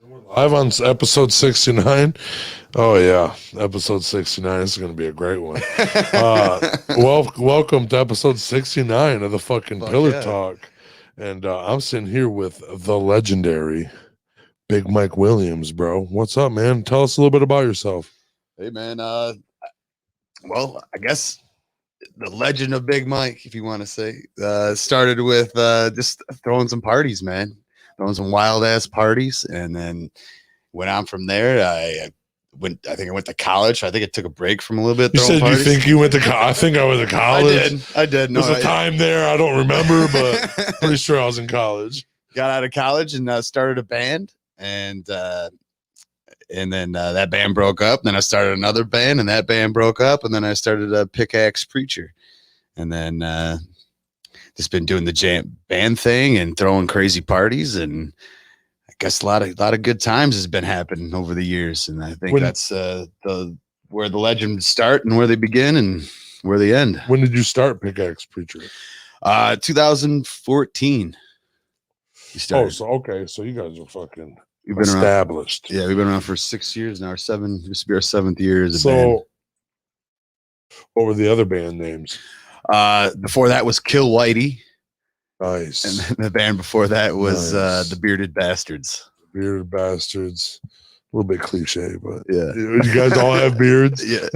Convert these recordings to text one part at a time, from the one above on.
Live on episode 69. Oh yeah, episode 69 is going to be a great one. Welcome to episode 69 of the fucking Fuck Pillar yeah. Talk. And I'm sitting here with the legendary Big Mike Williams, bro. What's up, man? Tell us a little bit about yourself. Hey man, well, I guess the legend of Big Mike, if you want to say, started with just throwing some parties, man. Throwing some wild ass parties, and then went on from there. I think I went to college. I think I took a break from a little bit. You said parties. you think you went to I think I went to college. I did. No, There's a time there. I don't remember, but pretty sure I was in college. Got out of college and started a band, and then that band broke up. Then I started another band, and that band broke up. And then I started a Pickaxe Preacher, and then just been doing the band thing and throwing crazy parties, and I guess a lot of good times has been happening over the years. And I think that's where the legends start and where they begin and where they end. When did you start Pickaxe Preacher? 2014. Oh, so okay, so you guys are fucking. We've been established. Around, we've been around for 6 years now. This will be our 7th year as a so, band. What were the other band names? Before that was Kill Whitey. Nice. And then the band before that was the Bearded Bastards. Bearded Bastards. A little bit cliche, but yeah. You guys all have beards? Yeah.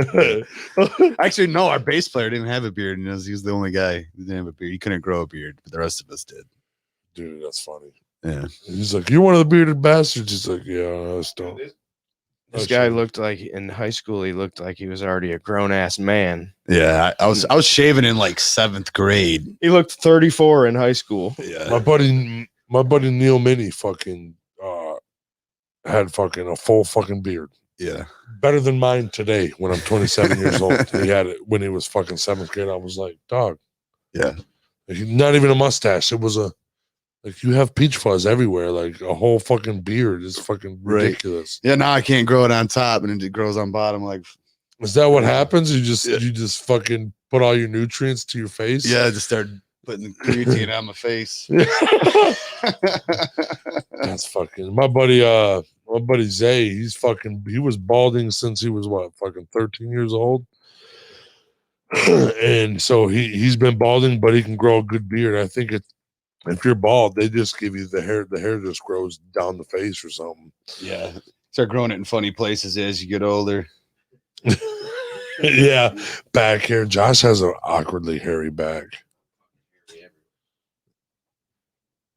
Actually, no, our bass player didn't have a beard. He was the only guy who didn't have a beard. He couldn't grow a beard, but the rest of us did. Dude, that's funny. Yeah. He's like, "You're one of the Bearded Bastards." He's like, "Yeah, I don't." This guy looked like in high school. He looked like he was already a grown ass man. Yeah, I was shaving in like 7th grade. He looked 34 in high school. Yeah, my buddy Neil Minnie fucking had fucking a full fucking beard. Yeah, better than mine today when I'm 27 years old. He had it when he was fucking 7th grade. I was like, dog. Yeah, not even a mustache. It was like you have peach fuzz everywhere, like a whole fucking beard is fucking ridiculous. Right. Yeah, now I can't grow it on top and it grows on bottom. Like, is that what happens? You just fucking put all your nutrients to your face? Yeah, I just start putting creatine on my face. That's fucking my buddy Zay. He was balding since he was fucking 13 years old. And so he's been balding, but he can grow a good beard. I think if you're bald, they just give you the hair just grows down the face or something. Yeah. Start growing it in funny places as you get older. Yeah. Back hair. Josh has an awkwardly hairy back.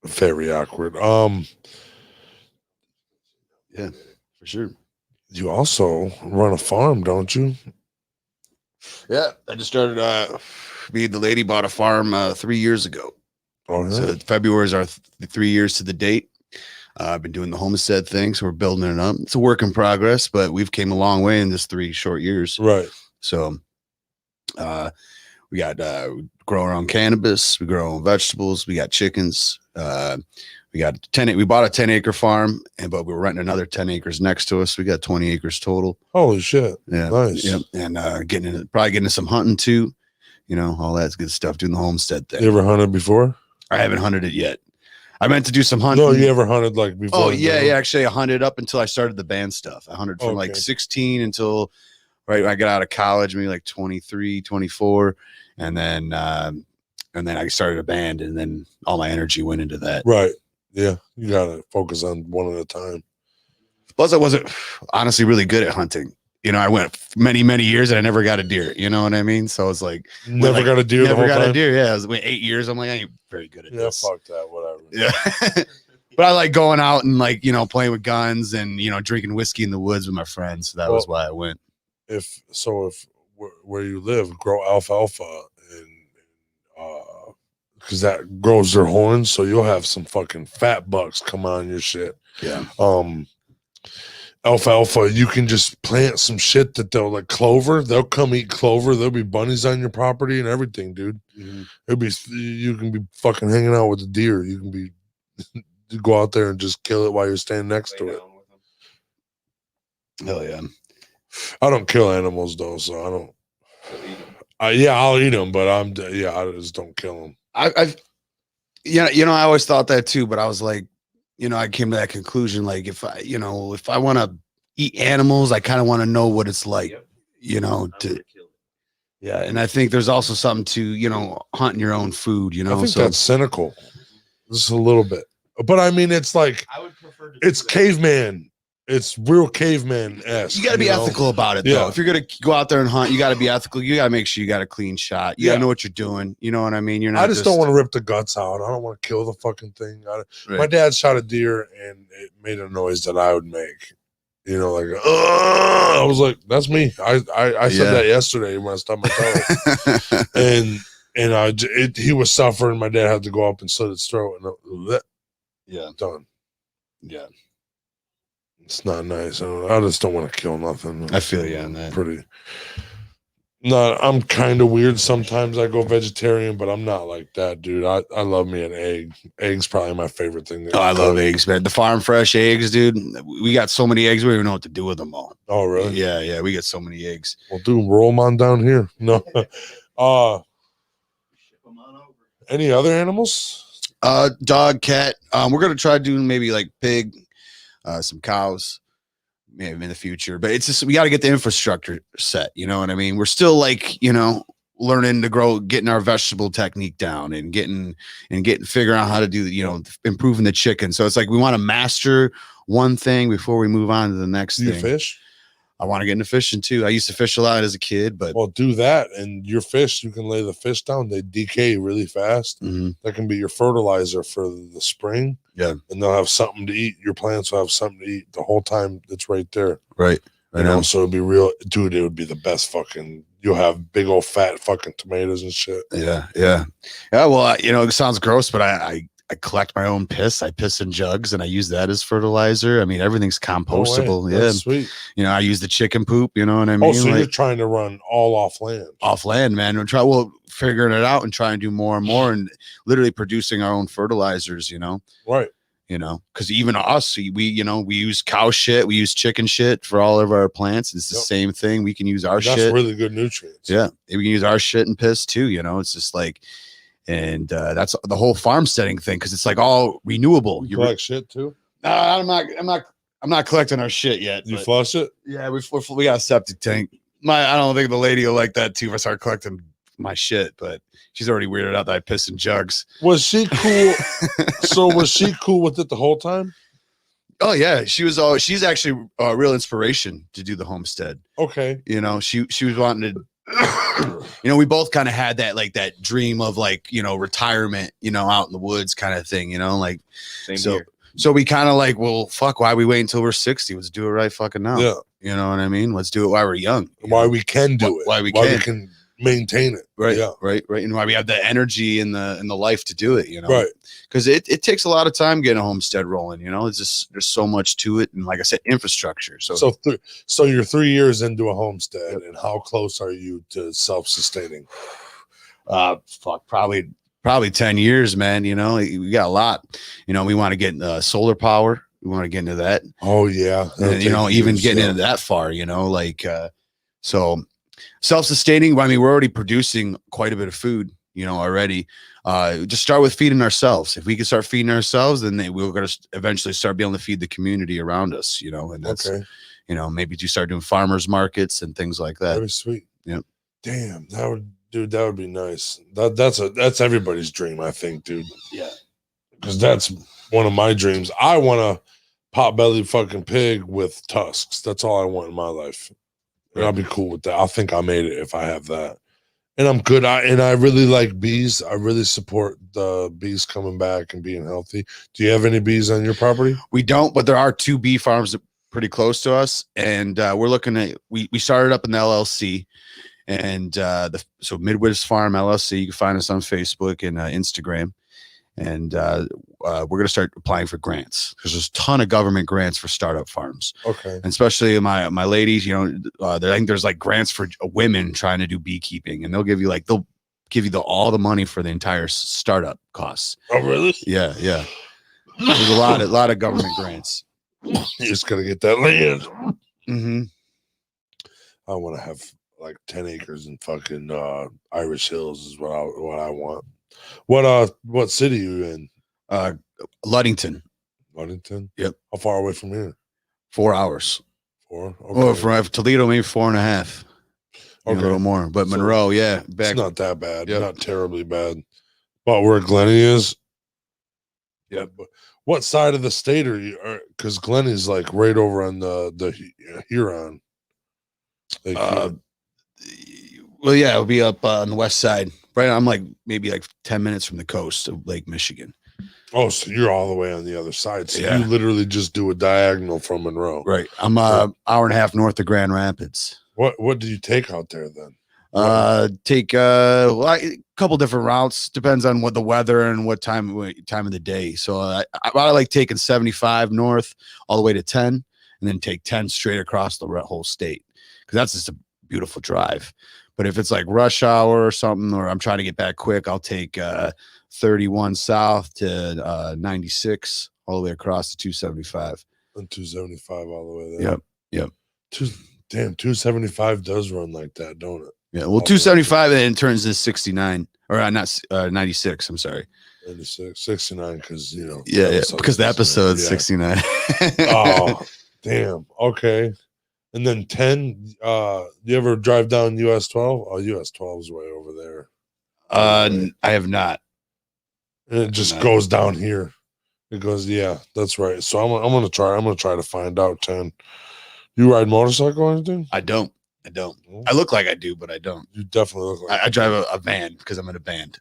Very awkward. Yeah, for sure. You also run a farm, don't you? Yeah. I just started me and the lady bought a farm 3 years ago. Oh, so February is our 3 years to the date. I've been doing the homestead thing, so we're building it up. It's a work in progress, but we've came a long way in this 3 short years. Right. So we got grow our own cannabis, we grow our own vegetables, we got chickens. We got we bought a 10-acre farm, but we were renting another 10 acres next to us. We got 20 acres total. Holy shit. Yeah. Nice. Yep. And probably getting into some hunting too, all that good stuff, doing the homestead thing. You ever hunted before? I haven't hunted it yet. I meant to do some hunting. No, you ever hunted like before? Oh, yeah. Actually, I hunted up until I started the band stuff. I hunted from like 16 until right when I got out of college, maybe like 23, 24. And then I started a band, and then all my energy went into that. Right. Yeah. You got to focus on one at a time. Plus, I wasn't honestly really good at hunting. I went many, many years and I never got a deer. You know what I mean? So I was like, never got a deer. Never got a deer. Yeah. I was 8 years. I'm like, I ain't very good at this. Yeah, fuck that. Whatever. Yeah. But I like going out and playing with guns and, drinking whiskey in the woods with my friends. So that was why I went. If where you live, grow alfalfa and because that grows their horns, so you'll have some fucking fat bucks come on your shit. Yeah. Alfalfa, you can just plant some shit that they'll like clover. They'll come eat clover. There'll be bunnies on your property and everything, dude. Mm-hmm. You can be fucking hanging out with the deer. You can be you go out there and just kill it while you're standing next to it. Hell yeah. I don't kill animals though, so I don't. I'll eat them, but I just don't kill them. I always thought that too, but I was like, I came to that conclusion. Like if I want to eat animals, I kind of want to know what it's like, yeah. And I think there's also something to, hunting your own food, I think that's cynical. Just a little bit. But I mean, it's like, I would prefer to it's caveman. It's real caveman-esque. You got to be ethical about it, though. Yeah. If you're going to go out there and hunt, you got to be ethical. You got to make sure you got a clean shot. You got to know what you're doing. You know what I mean? You're not. I just don't want to rip the guts out. I don't want to kill the fucking thing. My dad shot a deer and it made a noise that I would make. Like, I was like, that's me. I said that yesterday when I stubbed my toe. and he was suffering. My dad had to go up and slit his throat. And done. Yeah. It's not nice. I just don't want to kill nothing. I feel you on that. Pretty. No, I'm kind of weird. Sometimes I go vegetarian, but I'm not like that, dude. I love me an egg. Egg's probably my favorite thing. I love eggs, man. The farm fresh eggs, dude. We got so many eggs, we don't even know what to do with them all. Oh, really? Yeah. We get so many eggs. Well, dude, roll them on down here. No. Any other animals? Dog, cat. We're gonna try doing maybe like pig, some cows, maybe in the future. But it's just we got to get the infrastructure set. You know what I mean? We're still like learning to grow, getting our vegetable technique down, and figuring out how to do improving the chicken. So it's like we want to master one thing before we move on to the next thing. You fish? I want to get into fishing too. I used to fish a lot as a kid, but do that, and your fish, you can lay the fish down. They decay really fast. Mm-hmm. That can be your fertilizer for the spring. Yeah, and they'll have something to eat. Your plants will have something to eet the whole time. It's right there. Right. So it'd be real, dude. It would be the best fucking. You'll have big old fat fucking tomatoes and shit. Yeah. Well, it sounds gross, but I collect my own piss. I piss in jugs and I use that as fertilizer. I mean, everything's compostable. That's sweet. I use the chicken poop. You know what I mean? Oh, so you're trying to run all off land? Off land, man. We're figuring it out and trying to do more and more and literally producing our own fertilizers. Right. Because even us, we use cow shit, we use chicken shit for all of our plants. It's the same thing. We can use our shit. That's really good nutrients. Yeah, we can use our shit and piss too. It's just like. And that's the whole farmsteading thing because it's like all renewable. You collect shit too? No, I'm not collecting our shit yet. You flush it? Yeah, we got a septic tank. I don't think the lady will like that too if I start collecting my shit, but she's already weirded out that I piss in jugs. Was she cool? So was she cool with it the whole time? Oh yeah, she's actually a real inspiration to do the homestead. Okay. She was wanting to. We both kind of had that dream of retirement, out in the woods kind of thing, so we kind of well, fuck, why we wait until we're 60? Let's do it right fucking now. Yeah. You know what I mean? Let's do it while we're young. Why we can do it. Why we can maintain it. Right. Yeah. Right. And why we have the energy and the life to do it, Right. Because it takes a lot of time getting a homestead rolling, it's just there's so much to it, and like I said, infrastructure. So you're 3 years into a homestead, and how close are you to self-sustaining? Probably 10 years, man. We got a lot. We want to get solar power. We want to get into that. Oh yeah. And, even getting into that far, so self-sustaining. I mean, we're already producing quite a bit of food, already. Just start with feeding ourselves. If we can start feeding ourselves, then we're going to eventually start being able to feed the community around us, and that's, maybe you start doing farmers markets and things like that. Very sweet. Yeah. Damn, that would be nice. That's everybody's dream, I think, dude. Yeah. Because that's one of my dreams. I want a pot-bellied fucking pig with tusks. That's all I want in my life. And I'll be cool with that. I think I made it if I have that. And I'm good. I really like bees. I really support the bees coming back and being healthy. Do you have any bees on your property? We don't, but there are 2 bee farms pretty close to us. And we're looking at, we started up an LLC. And so Midwest Farm LLC, you can find us on Facebook and Instagram. And we're going to start applying for grants because there's a ton of government grants for startup farms. Okay. And especially my ladies, I think there's grants for women trying to do beekeeping, and they'll give you all the money for the entire startup costs. Oh, really? Yeah. There's a lot of government grants. You just got to get that land. Mm-hmm. I want to have 10 acres in fucking Irish Hills is what I want. What city are you in? Ludington. Ludington. Yep. How far away from here? 4 hours. 4. Okay. Well, from Toledo, maybe 4.5. Maybe a little more. But So Monroe, yeah, it's not that bad. Yep. Not terribly bad. But where Glenny is. Yep. But what side of the state are you? Because Glenny's like right over on the Huron. Like well, yeah, it'll be up on the west side. Right, I'm like maybe like 10 minutes from the coast of Lake Michigan. oh, so you're all the way on the other side. So Yeah. you literally just do a diagonal from Monroe. Right. I'm hour and a half north of Grand Rapids. What do you take out there then? Take a couple different routes. Depends on what the weather and what time of the day. So I like taking 75 north all the way to 10, and then take 10 straight across the whole state, because that's just a beautiful drive. But if it's like rush hour or something, or I'm trying to get back quick, I'll take 31 south to 96 all the way across to 275. And 275 all the way there. Yep. 275 does run like that, don't it? Yeah. Well, 275 and then it turns to 69 or not 96. I'm sorry. 96, 69, because Yeah, because the episode's 69. Oh, damn. Okay. And then 10. You ever drive down US 12? Oh, US 12 is way over there. I have not. And it just goes down here. It goes, yeah, that's right. So I'm gonna try to find out 10. You ride motorcycle or anything? I don't. I look like I do, but I don't. You definitely look like I drive a van because I'm in a band.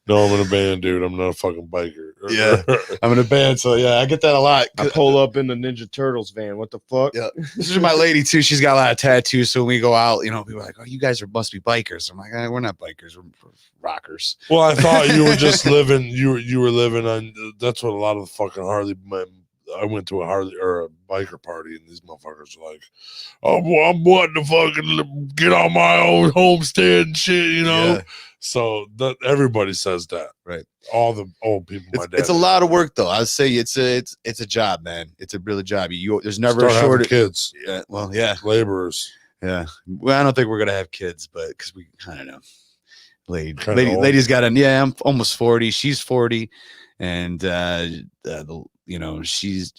No, I'm in a band, dude. I'm not a fucking biker. Yeah, I'm in a band, so yeah, I get that a lot. I pull up in the Ninja Turtles van. What the fuck? Yeah, this is my lady too. She's got a lot of tattoos, so when we go out, people are like, "Oh, you guys must be bikers." I'm like, "We're not bikers. We're rockers." Well, I thought you were just living. You were living on. That's what a lot of the fucking Harley. I went to a Harley or a biker party, and these motherfuckers are like, "Oh, well, I'm wanting to fucking get on my own homestead and shit," Yeah. So that everybody says that, right? All the old people. My dad. It's a lot of work, though. I'd say it's a job, man. It's a real job. There's never Start a shortage. Kids. Yeah. Well, yeah. Laborers. Yeah. Well, I don't think we're gonna have kids, but because I don't know. Lady's got I'm almost 40. She's 40, and she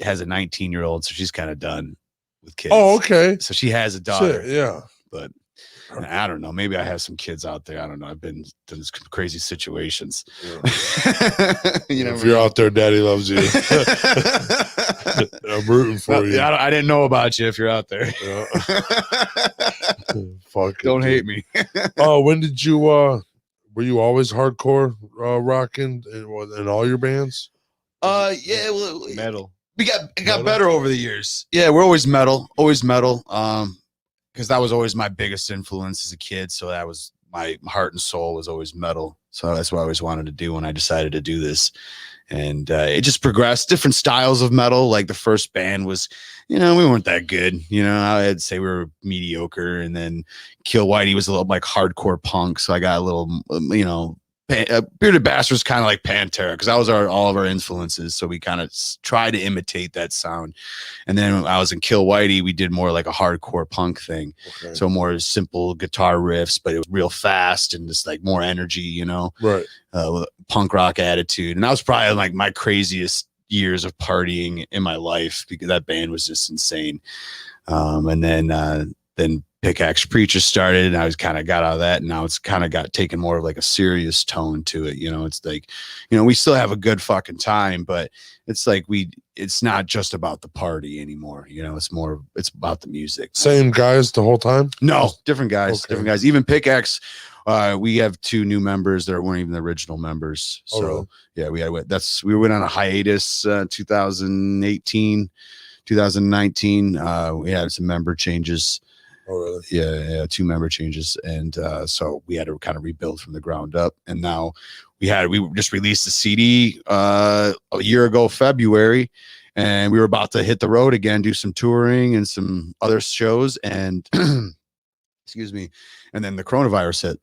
has a 19-year-old, so she's kind of done with kids. Oh, okay. So she has a daughter. Shit, yeah. But I don't know. Maybe I have some kids out there. I don't know. I've been in some crazy situations. Yeah. If you're out there, Daddy loves you. I'm rooting for you. I didn't know about you if you're out there. Yeah. Fuck. Don't hate me. Oh, when did you? Were you always hardcore rocking in all your bands? Yeah. Well, Metal. We got better over the years. Yeah, we're always metal. Because that was always my biggest influence as a kid. So that was my heart and soul was always metal. So that's what I always wanted to do when I decided to do this. And it just progressed, different styles of metal. Like the first band was, we weren't that good. I'd say we were mediocre. And then Kill Whitey was a little like hardcore punk. So I got a little, Bearded Bastards kind of like Pantera, because that was all of our influences. So we kind of try to imitate that sound. And then when I was in Kill Whitey, we did more like a hardcore punk thing. Okay. So more simple guitar riffs, but it was real fast and just like more energy, right? With a punk rock attitude. And that was probably like my craziest years of partying in my life, because that band was just insane. And then Pickaxe Preacher started, and I was kind of got out of that, and now it's kind of got taken more of like a serious tone to it. It's like, we still have a good fucking time, but it's like it's not just about the party anymore. It's about the music. Same guys the whole time? No, different guys, okay. Different guys. Even Pickaxe, we have 2 new members that weren't even the original members. So really? Yeah, we went on a hiatus 2018, 2019. We had some member changes. Oh, really? Yeah, 2 member changes, and so we had to kind of rebuild from the ground up. And now we just released a CD a year ago, February, and we were about to hit the road again, do some touring and some other shows, and excuse me, and then the coronavirus hit.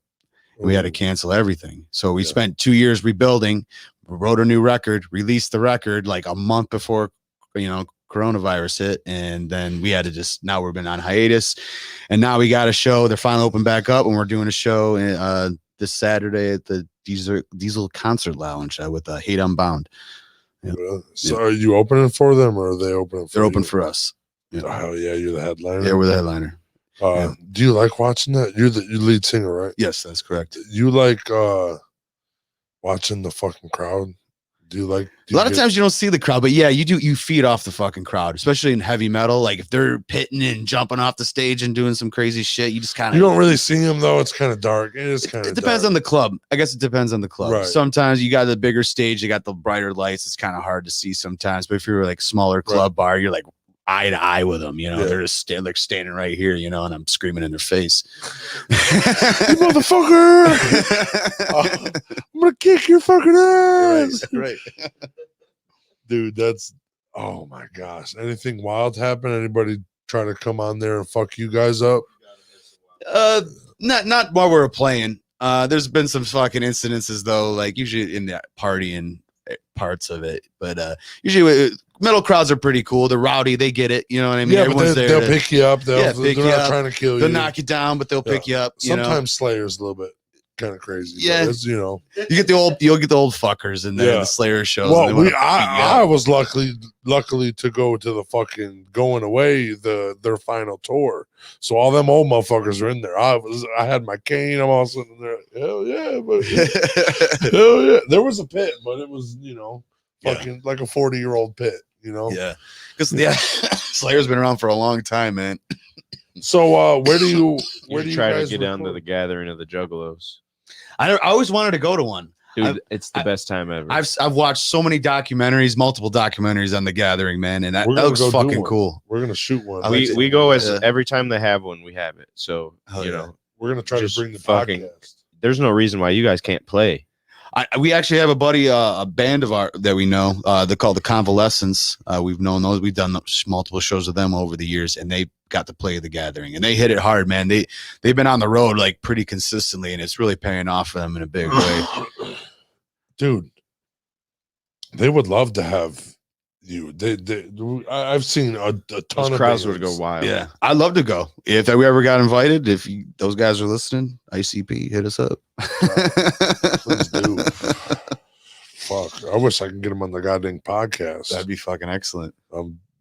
We had to cancel everything. So we spent 2 years rebuilding, wrote a new record, released the record like a month before, coronavirus hit, and then we had to now we've been on hiatus, and now we got a show. They're finally open back up, and we're doing a show this Saturday at the Diesel Concert Lounge with Hate Unbound. Yep. So are you opening for them, or are they opening for They're open you? for us. Oh, hell yeah, you're the headliner. Yeah, we're the headliner. Do you like watching that? You're the lead singer, right? Yes, that's correct. You like watching the fucking crowd? Do you like? A lot of times you don't see the crowd, but yeah, you do. You feed off the fucking crowd, especially in heavy metal. Like if they're pitting and jumping off the stage and doing some crazy shit, you just kind of. You don't really see them though. It's kind of dark. It is kind of. It depends on the club. I guess it depends on the club. Right. Sometimes you got the bigger stage, you got the brighter lights. It's kind of hard to see sometimes. But if you're like smaller club bar, you're like eye to eye with them. You know, they're just standing right here. You know, and I'm screaming in their face. You motherfucker! I'm gonna kick your fucking ass. Right. Dude, that's oh my gosh. Anything wild happen? Anybody try to come on there and fuck you guys up? Not while we were playing. There's been some fucking incidences though, like usually in the partying parts of it. But usually metal crowds are pretty cool. They're rowdy, they get it. You know what I mean? Yeah, but they'll pick you up. They're not trying to kill you. They'll knock you down, but they'll pick you up. Sometimes Slayer's a little bit kind of crazy. Yeah, you'll get the old fuckers in there. The Slayer shows. Well, I was luckily to go to the fucking Going Away their final tour, so all them old motherfuckers are in there. I had my cane. I'm all sitting there. Hell yeah, but hell yeah. There was a pit, but it was fucking like a 40-year-old pit. Yeah, because Slayer's been around for a long time, man. So where do you try to guys get down to record? the gathering of the Juggalos? I always wanted to go to one. Dude, it's the best time ever. I've watched so many documentaries, multiple documentaries on the gathering, man, and that looks fucking cool. We're gonna shoot one. We go every time they have one, we have it. So we're gonna try to bring the podcast. There's no reason why you guys can't play. We actually have a buddy, a band of our that we know. They're called the Convalescents. We've known those. We've done multiple shows with them over the years, and they got to play the gathering, and they hit it hard, man. They've been on the road like pretty consistently, and it's really paying off for them in a big way. Dude, they would love to have you. I've seen a ton of crowds bands. would go wild. Yeah, I'd love to go if we ever got invited. If those guys are listening, ICP, hit us up. Please do. Fuck, I wish I could get them on the goddamn podcast. That'd be fucking excellent.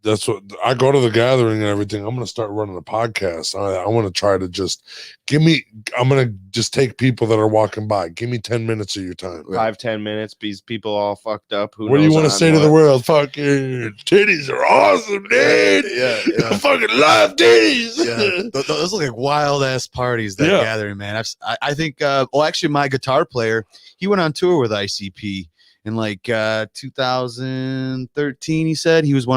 That's what I go to the gathering and everything. I'm gonna start running a podcast. I want to try to just I'm gonna just take people that are walking by. Give me 10 minutes of your time. 5-10 minutes. These people all fucked up. What do you want to say to the world? Fucking titties are awesome, dude. Yeah. I fucking love titties. Yeah. Those look like wild ass parties. That gathering, man. I think. Actually, my guitar player, he went on tour with ICP. In like 2013, he said he was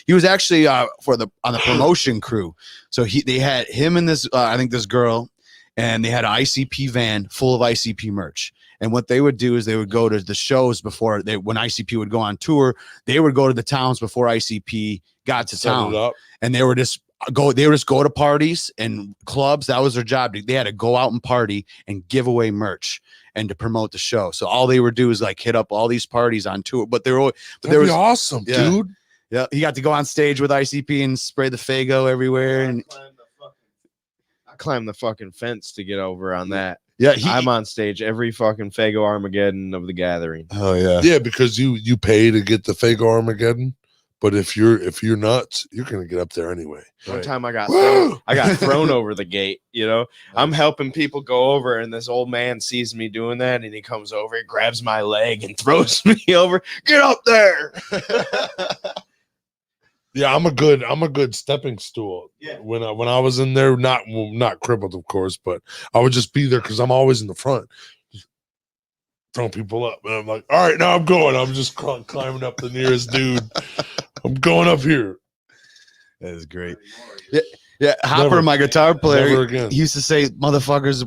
he was actually on the promotion crew. So they had him and this this girl, and they had an ICP van full of ICP merch. And what they would do is they would go to the shows when ICP would go on tour. They would go to the towns before ICP got to town, and they would just go to parties and clubs. That was their job. They had to go out and party and give away merch and to promote the show. So all they would do is like hit up all these parties on tour. But there was awesome, dude. Yeah, he got to go on stage with ICP and spray the Fago everywhere. And I climbed the fucking fence to get over on that. Yeah, I'm on stage every fucking Fago Armageddon of the gathering. Oh yeah, yeah, because you pay to get the Fago Armageddon. But if you're nuts, you're gonna get up there anyway. One time I got thrown over the gate. I'm helping people go over, and this old man sees me doing that, and he comes over, he grabs my leg, and throws me over. Get up there! Yeah, I'm a good stepping stool. Yeah. When I was in there, not crippled, of course, but I would just be there because I'm always in the front. Throwing people up, and I'm like, all right, now I'm going. I'm just climbing up the nearest dude. I'm going up here. That is great. Yeah. Hopper, my guitar player, he used to say, "Motherfuckers,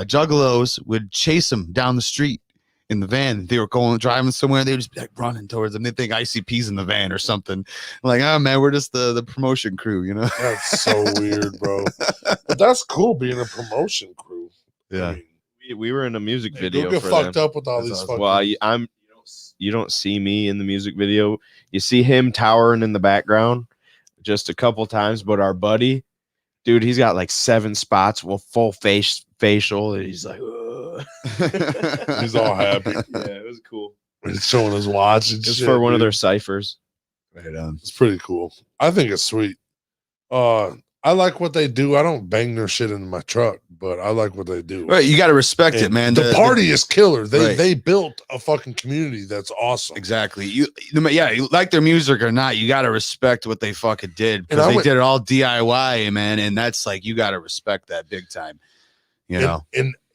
juggalos would chase him down the street in the van. They were driving somewhere. They would just be like running towards them. They think ICP's in the van or something. I'm like, oh man, we're just the promotion crew, That's so weird, bro. But that's cool being a promotion crew. Yeah." I mean, we were in a music video. You'll get for fucked them. up with all these fucking. Well, you don't see me in the music video. You see him towering in the background just a couple times, but our buddy, dude, he's got like 7 spots with full facial, and he's like, He's all happy. Yeah, it was cool. He's showing his watch. And Just shit, for one of dude. their ciphers. Right on. It's pretty cool. I think it's sweet. I like what they do. I don't bang their shit into my truck, but I like what they do. Right, you got to respect it, And man. The party is killer. Right. They built a fucking community that's awesome. Exactly. You like their music or not, you got to respect what they fucking did, because they did it all DIY, man, and that's like, you got to respect that big time. You know.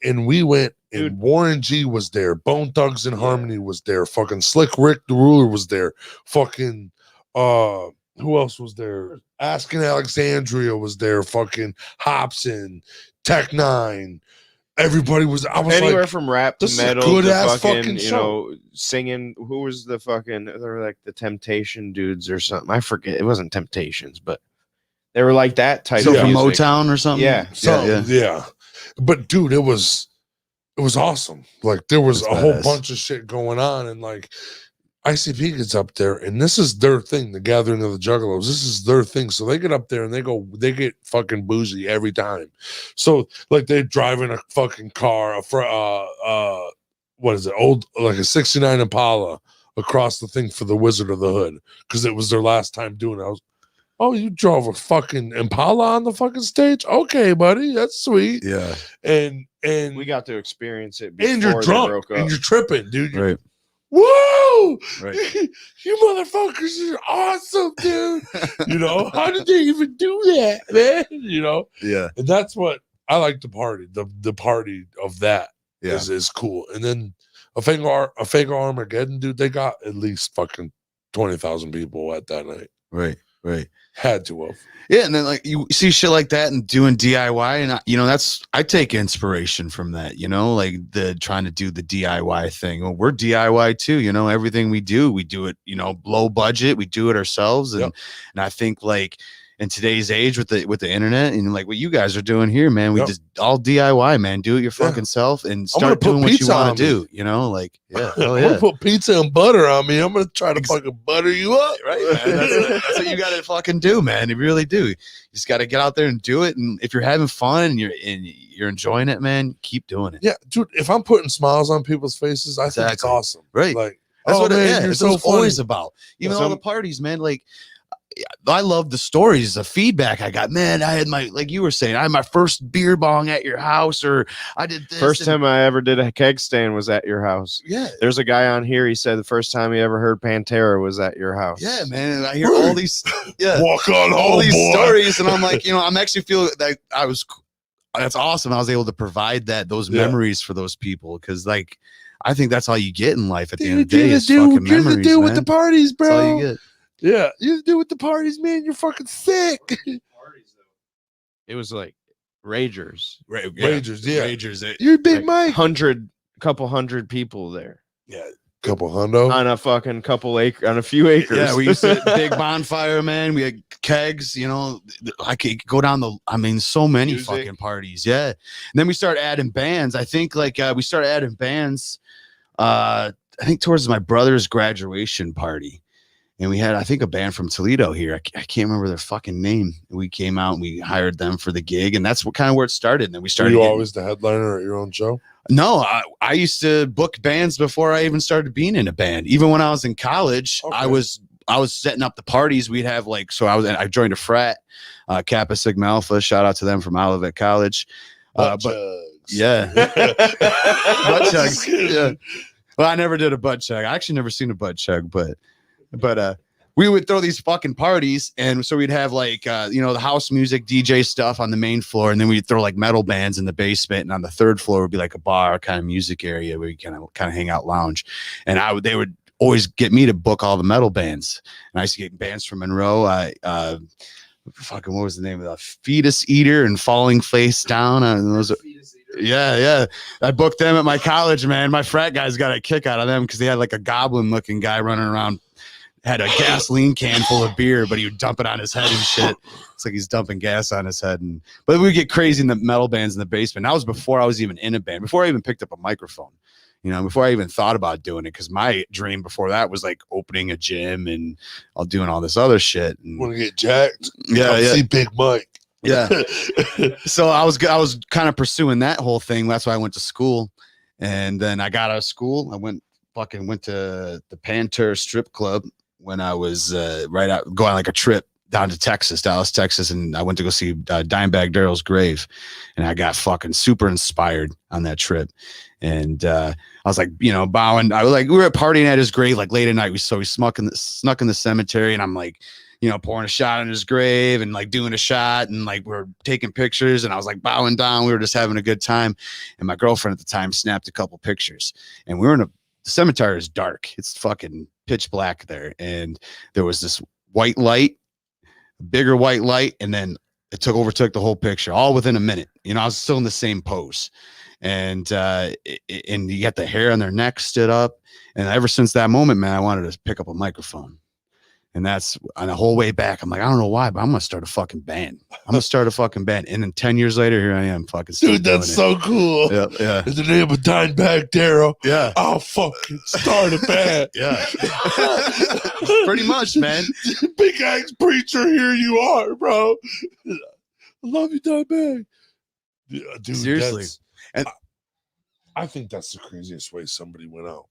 And we went, and Dude. Warren G was there. Bone Thugs and Harmony was there. Fucking Slick Rick the Ruler was there. Fucking who else was there? Asking Alexandria was there. Fucking Hobson, Tech Nine. Everybody was. I was anywhere like, from rap to this is a metal good to ass fucking, show. you know, singing. Who was the fucking? They were like the Temptation dudes or something. I forget. It wasn't Temptations, but they were like that type. So of from music. Motown or something. Yeah. Yeah. But dude, it was awesome. Like there was That's a whole badass. bunch of shit going on, and like ICP gets up there, and this is their thing, the Gathering of the Juggalos. This is their thing. So they get up there and they get fucking boozy every time. So like they're driving a fucking car, what is it? Old, like a 69 Impala across the thing for the Wizard of the Hood, because it was their last time doing it. I was, oh, you drove a fucking Impala on the fucking stage? Okay, buddy, that's sweet. Yeah. And We got to experience it before and you're they drunk broke up. and you're tripping, dude. Right. Woo! Right. You motherfuckers are awesome, dude. You know, how did they even do that, man? You know, Yeah. and that's what I like. The party, the party of that Yeah. is cool. And then a Fago Armageddon, dude. They got at least fucking 20,000 people at that night. Right. Right. Had to have. Yeah, and then like you see shit like that and doing DIY, and I take inspiration from that, like the trying to do the DIY thing. Well, we're DIY too, everything we do it, low budget, we do it ourselves, and Yep. and I think like in today's age with the internet and like what you guys are doing here, man, we Yep. just all DIY, man, do it your Yeah. fucking self and gonna start put doing what you pizza want on to do, like yeah, hell I'm yeah. gonna put pizza and butter on me. I'm gonna try to fucking butter you up, Right, man. That's what you gotta fucking do, man. You really do. You just gotta get out there and do it. And if you're having fun and you're enjoying it, man, keep doing it. Yeah, dude. If I'm putting smiles on people's faces, I think it's Exactly. awesome. Right. Like That's oh, what man, you're it's so always funny. about. Even Some- all the parties, man. Like I love the stories, the feedback I got. Man, I had like you were saying, I had my first beer bong at your house, or I did this. First and- time I ever did a keg stand was at your house. Yeah. There's a guy on here. He said the first time he ever heard Pantera was at your house. Yeah, man. And I hear all these Walk on all home, these boy. stories, and I'm like, I'm actually feeling that that's awesome. I was able to provide those Yeah. memories for those people, because like I think that's all you get in life at the end of Dude, the day you're is the fucking dude. You're the memories, dude man. with the parties, That's all bro. you get. Yeah, you're the dude with the parties, man. You're fucking sick. It was like Ragers. Ragers, yeah. Ragers. You're Big Like Mike. couple hundred people there Yeah, couple hundo. on a fucking on a few acres. Yeah, we used to big bonfire, man. We had kegs, I could go down so many Music. fucking parties. Yeah. And then we started adding bands. I think we started adding bands I think towards my brother's graduation party. And we had, I think, a band from Toledo here. I can't remember their fucking name. We came out and we hired them for the gig, and that's kind of where it started. And then we Were started. you getting- always the headliner at your own show? No, I used to book bands before I even started being in a band. Even when I was in college, Okay. I was setting up the parties. We'd have I joined a frat, Kappa Sigma Alpha. Shout out to them from Olivet College. Butt But chugs. yeah, butt chugs. Yeah. Well, I never did a butt chug. I actually never seen a butt chug, but we would throw these fucking parties, and so we'd have like the house music DJ stuff on the main floor, and then we'd throw like metal bands in the basement, and on the third floor would be like a bar kind of music area where you kind of hang out, lounge. And they would always get me to book all the metal bands, and I used to get bands from Monroe. Fucking what was the name of the Fetus Eater and Falling Face Down? Yeah. I booked them at my college, man. My frat guys got a kick out of them because they had like a goblin looking guy running around, had a gasoline can full of beer, but he would dump it on his head and shit. It's like he's dumping gas on his head. But we get crazy in the metal bands in the basement. That was before I was even in a band, before I even picked up a microphone, before I even thought about doing it. Because my dream before that was like opening a gym and doing all this other shit. And Want to get jacked? yeah, Come yeah. see Big Mike. Yeah. So I was kind of pursuing that whole thing. That's why I went to school. And then I got out of school. I went to the Panther strip club when I was going on like a trip down to Dallas, Texas. And I went to go see Dimebag Darrell's grave. And I got fucking super inspired on that trip. And I was like, bowing. I was like, we were partying at his grave like late at night. So we snuck in the cemetery, and I'm like, pouring a shot on his grave and like doing a shot, and like we're taking pictures, and I was like bowing down. We were just having a good time. And my girlfriend at the time snapped a couple pictures, and we were the cemetery is dark. It's fucking pitch black there. And there was this white light, bigger white light, and then it overtook the whole picture all within a minute. I was still in the same pose. And you got the hair on their neck stood up. And ever since that moment, man, I wanted to pick up a microphone. And that's on the whole way back. I'm like, I don't know why, but I'm going to start a fucking band. And then 10 years later, here I am fucking still dude, that's so cool. Yeah. In the name of Dimebag Darrell, yeah, I'll fucking start a band. Yeah. Pretty much, man. Big axe preacher, here you are, bro. I love you, Dimebag. Yeah, dude, seriously. And I think that's the craziest way somebody went out.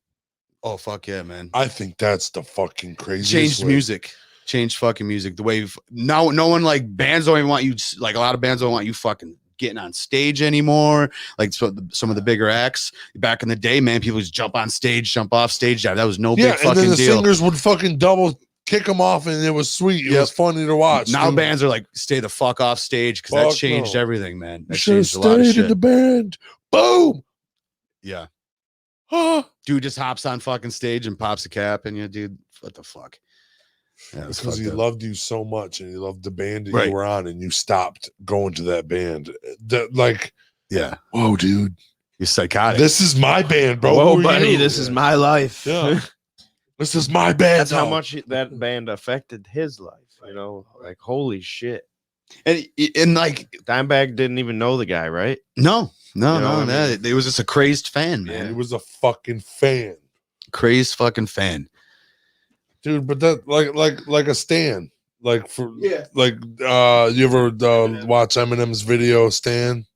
Oh, fuck yeah, man. I think that's the fucking craziest Changed way. Music. Changed fucking music. The way no one, like, bands don't even want you, like, a lot of bands don't want you fucking getting on stage anymore. Like, so some of the bigger acts back in the day, man, people just jump on stage, jump off stage. That was no big fucking deal. And then the singers would fucking double kick them off, and it was sweet. It was funny to watch. Now dude. Bands are like, stay the fuck off stage, because that changed everything, man. That should have changed a lot of stayed shit. in the band. Boom. Yeah. Huh. Dude just hops on fucking stage and pops a cap, and dude, what the fuck? Yeah, because he loved you so much, and he loved the band that Right. you were on, and you stopped going to that band. Yeah. Whoa, dude. You're psychotic. This is my band, bro. Whoa, Who are buddy, you? this is my life. Yeah. This is my band. That's how now. much that band affected his life. Like, holy shit. And like, Dimebag didn't even know the guy, right? no, You know what I mean? it was just a crazed fan, Man, he man. was a fucking fan, Crazed fucking fan. dude. But that like a Stan, you ever watch Eminem's video Stan?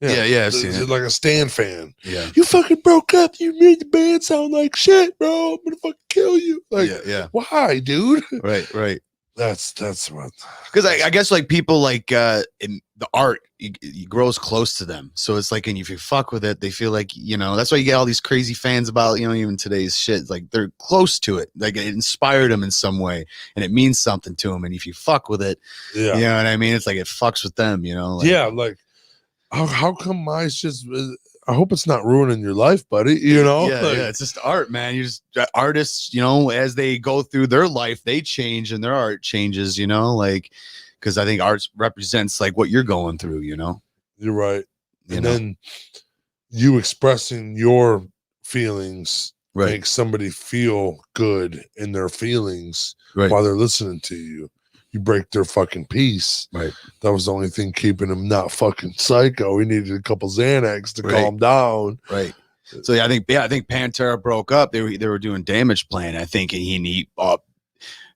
Yeah, I've seen it. Like a Stan fan. Yeah. You fucking broke up. You made the band sound like shit, bro. I'm gonna fucking kill you. Like, yeah. why, dude? Right. That's what. Because I guess like people like in the art, it grows close to them. So it's like, and if you fuck with it, they feel like, that's why you get all these crazy fans about, even today's shit. Like, they're close to it. Like, it inspired them in some way, and it means something to them. And if you fuck with it, Yeah. you know what I mean? It's like it fucks with them, Like, Yeah, like how come my shit's I hope it's not ruining your life, buddy. Yeah, Like, yeah, it's just art, man. You just artists, as they go through their life, they change and their art changes, like, because I think art represents like what you're going through, you're right. And know? then you expressing your feelings Right. makes somebody feel good in their feelings Right. while they're listening to you. You break their fucking peace. Right. That was the only thing keeping him not fucking psycho. He needed a couple Xanax to Right. calm down. Right. So I think Pantera broke up. They were doing Damage Plan, I think, and he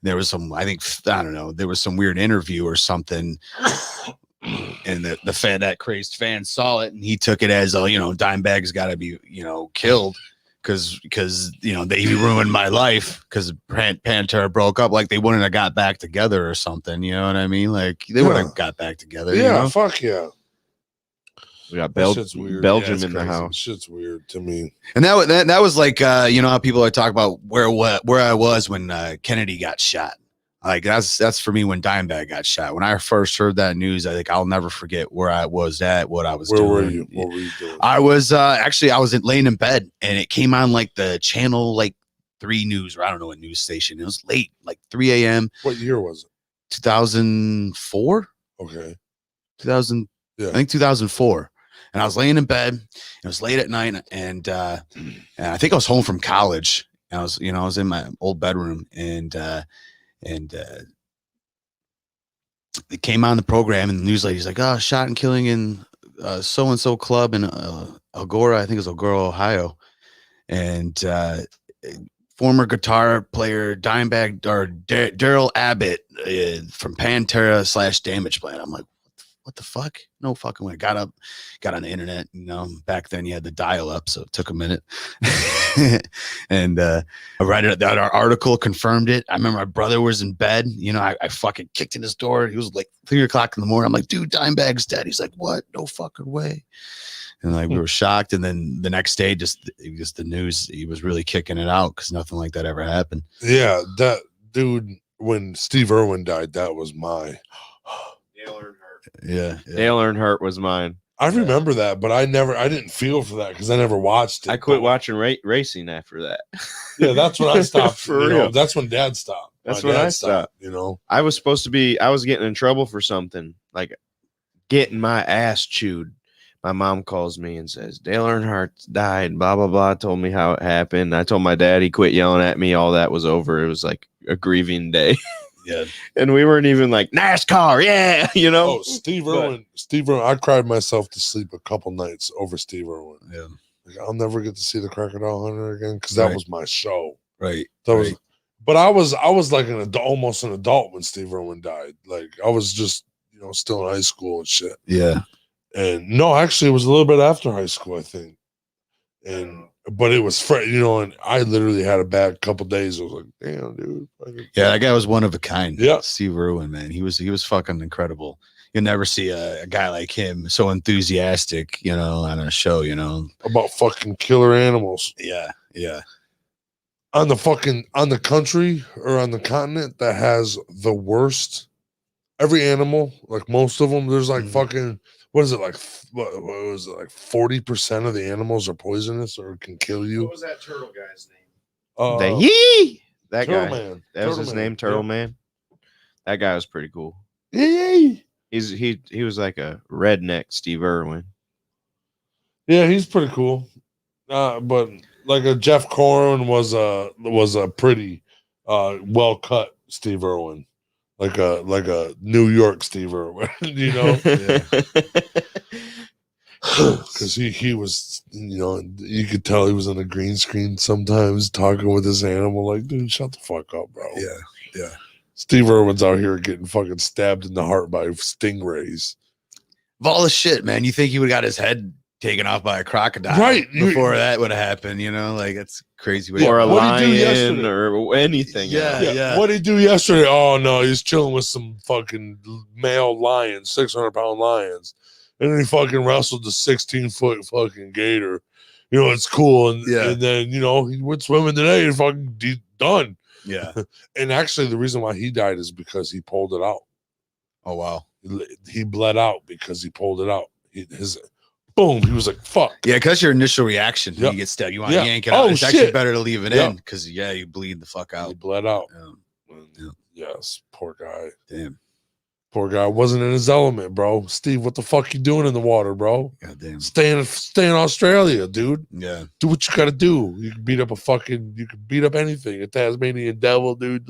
there was some, I don't know, there was some weird interview or something. And that crazed fan saw it, and he took it as Dimebag's got to be killed because they ruined my life because Pantera broke up. Like, they wouldn't have got back together or something. You know what I mean? Like, they would have got back together. Yeah, fuck yeah. We got That shit's weird. Belgium Yeah, in the crazy. house. Shit's weird to me. And that was like how people are talking about where I was when Kennedy got shot. Like, that's for me when Dimebag got shot. When I first heard that news, I think I'll never forget where I was at, what I was doing. Where were you? What were you doing? I was laying in bed, and it came on like the channel 3 news, or I don't know what news station. It was late, like 3 a.m. What year was it? 2004. Okay. 2000. Yeah. I think 2004. And I was laying in bed. It was late at night, and I think I was home from college. And I was in my old bedroom, and it came on the program, and the news lady's like, "Oh, shot and killing in so and so club in Algora, I think it's Algora, Ohio," and former guitar player Dimebag or Daryl Abbott from Pantera / Damage Plan. I'm like, what the what the fuck? No fucking way. Got on the internet, back then you had the dial up, so it took a minute. And I read it, that our article confirmed it. I remember my brother was in bed, I fucking kicked in his door. He was like 3:00 in the morning. I'm like, dude, Dimebag's dead. He's like, what? No fucking way. And like, we were shocked. And then the next day, just the news, he was really kicking it out because nothing like that ever happened. Yeah, that dude, when Steve Irwin died, that was my. Dale Earnhardt. Yeah. Dale Earnhardt was mine. I remember that, but I didn't feel for that because I never watched it. I quit watching racing after that. Yeah, that's when I stopped. For real. That's when Dad stopped. That's My when dad I stopped. I was getting in trouble for something, like getting my ass chewed. My mom calls me and says, Dale Earnhardt died, blah, blah, blah, told me how it happened. I told my dad, he quit yelling at me. All that was over. It was like a grieving day. Yeah. And we weren't even like, NASCAR, yeah, Oh, Steve Irwin. I cried myself to sleep a couple nights over Steve Irwin. Yeah. Like, I'll never get to see the Crocodile Hunter again because that was my show. Right. But I was like almost an adult when Steve Irwin died. Like, I was just, still in high school and shit. Yeah. And no, actually, it was a little bit after high school, I think. But it was and I literally had a bad couple days. I was like, damn, dude. Yeah, that guy was one of a kind. Yeah. Steve Irwin, man. He was fucking incredible. You'll never see a guy like him so enthusiastic, on a show, about fucking killer animals. Yeah. Yeah. On the country or on the continent that has the worst, every animal, like most of them, there's like fucking, what is it, like, what was it, like 40% of the animals are poisonous or can kill you? What was that turtle guy's name? That Turtle guy. Man. That was his name, Turtle Man. That guy was pretty cool. Yeah. He was like a redneck Steve Irwin. Yeah, he's pretty cool. But like a Jeff Corwin was a pretty well cut Steve Irwin. Like a New York Steve Irwin, because he was, you could tell he was on a green screen sometimes talking with this animal. Like, dude, shut the fuck up, bro. Yeah. Steve Irwin's out here getting fucking stabbed in the heart by stingrays. Of all the shit, man, you think he would have got his head taken off by a crocodile, right? Before that would have happened, like that's crazy. Or a lion or anything. Yeah. What did he do yesterday? Oh no, he's chilling with some fucking male lions, 600-pound lions, and then he fucking wrestled the 16-foot fucking gator. It's cool, and then he went swimming today and fucking done. Yeah. And actually, the reason why he died is because he pulled it out. Oh wow. He bled out because he pulled it out. Boom, he was like, fuck. Yeah, because your initial reaction when you get stabbed, you want to yank it out. It's actually better to leave it in because, you bleed the fuck out. He bled out. Yeah. Yes, poor guy. Damn. Poor guy wasn't in his element, bro. Steve, what the fuck you doing in the water, bro? God damn. Stay in Australia, dude. Yeah. Do what you gotta do. You can beat up anything. A Tasmanian devil, dude.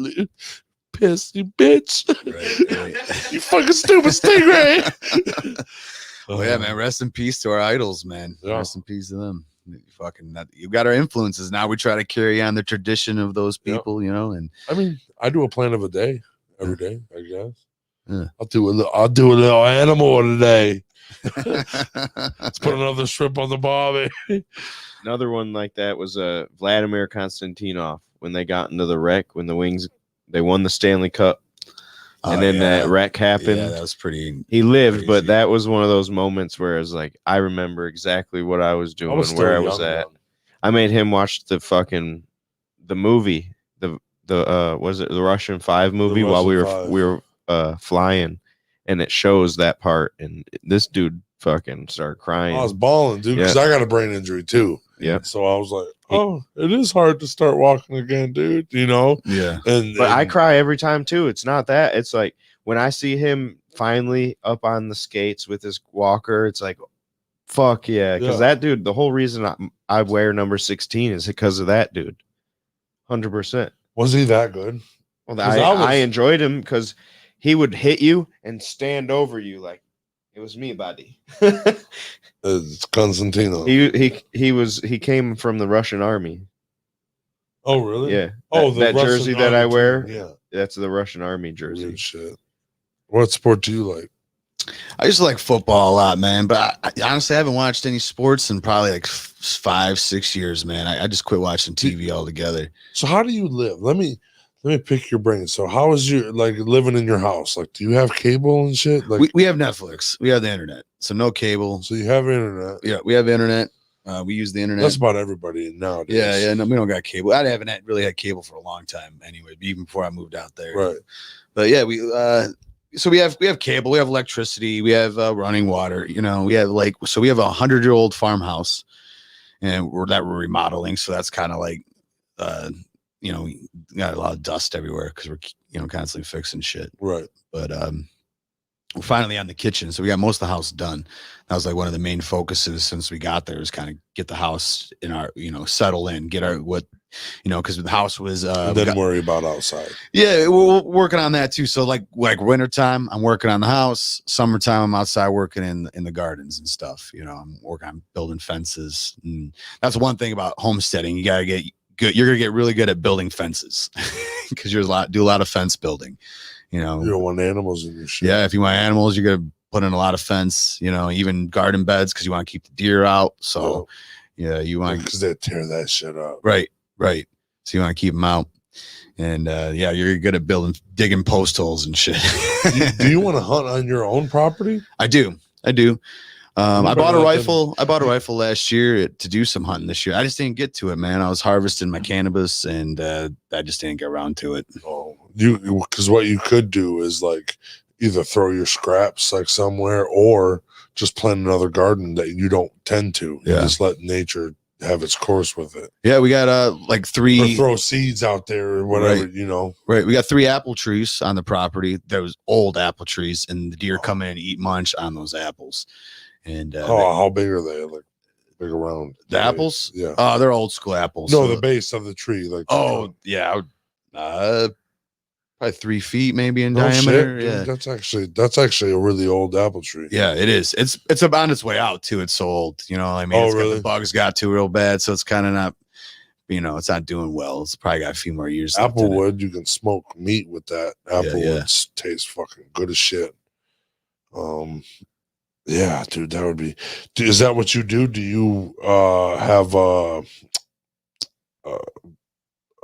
Piss, you bitch. Right. You fucking stupid stingray. Oh yeah, man. Rest in peace to our idols, man. Yeah. Rest in peace to them. You got our influences. Now we try to carry on the tradition of those people, and I mean, I do a plant of a day every day, I guess. Yeah. I'll do a little animal today. Let's put another shrimp on the barbie. Another one like that was Vladimir Konstantinov when they got into the wreck when the Wings they won the Stanley Cup. And then that wreck happened. Yeah, that was pretty. He lived, crazy. But that was one of those moments where it's like I remember exactly what I was doing, where I was at. I made him watch the movie, the was it the Russian 5 movie while we were flying, and it shows that part, and this dude fucking started crying. I was bawling, dude, because I got a brain injury too. Yeah, so I was like, oh, it is hard to start walking again, dude. Yeah. But I cry every time too. It's not that. It's like when I see him finally up on the skates with his walker, it's like, fuck yeah. Because that dude, the whole reason I wear number 16 is because of that dude. 100%. Was he that good? Well, I enjoyed him because he would hit you and stand over you like it was me, buddy. It's Constantino. He came from the Russian army. Oh really? Yeah. That jersey that I wear. Yeah, that's the Russian army jersey. Weird shit. What sport do you like? I used to like football a lot, man. But I honestly haven't watched any sports in probably like 5-6 years, man. I just quit watching TV altogether. So how do you live? Let me pick your brain. So how is your like living in your house? Like, do you have cable and shit? Like we have Netflix. We have the internet. So no cable. So you have internet. Yeah, we have internet. We use the internet. That's about everybody nowadays. Yeah. No, we don't got cable. I haven't really had cable for a long time anyway, even before I moved out there. Right. But yeah, so we have cable, we have electricity, we have running water. We have we have a 100-year-old farmhouse, and we're remodeling. So that's kind of like, we got a lot of dust everywhere because we're constantly fixing shit. Right. But we're finally on the kitchen, so we got most of the house done. That was like one of the main focuses since we got there, is kind of get the house in our, settle in, get our because the house was didn't worry about outside. Yeah, we're working on that too. So like wintertime, I'm working on the house. Summertime, I'm outside working in the gardens and stuff. I'm working on building fences, and that's one thing about homesteading. You gotta get good. You're gonna get really good at building fences because do a lot of fence building. You don't want animals in your shit. Yeah, if you want animals, you're gonna put in a lot of fence. Even garden beds because you want to keep the deer out. So yeah, you want because they tear that shit up. Right. So you want to keep them out, and you're good at digging post holes and shit. Do you want to hunt on your own property? I do. I bought a rifle. I bought a rifle last year to do some hunting this year. I just didn't get to it, man. I was harvesting my cannabis, and I just didn't get around to it. Oh, because what you could do is like either throw your scraps like somewhere, or just plant another garden that you don't tend to. Yeah. Just let nature have its course with it. Yeah, we got like 3 or throw seeds out there or whatever. Right. We got 3 apple trees on the property. Those old apple trees, and the deer come in and eat munch on those apples. And how big are they? Like big around the apples? Yeah. They're old school apples. No, the base of the tree. Like probably 3 feet maybe in diameter. Shit, yeah, that's actually a really old apple tree. Yeah, it is. It's on its way out too. It's so old. Really? The bugs got to real bad, so it's kind of not. It's not doing well. It's probably got a few more years. Applewood, you can smoke meat with that. Applewood tastes fucking good as shit. Yeah, dude, that would be. Is that what you do? Do you have a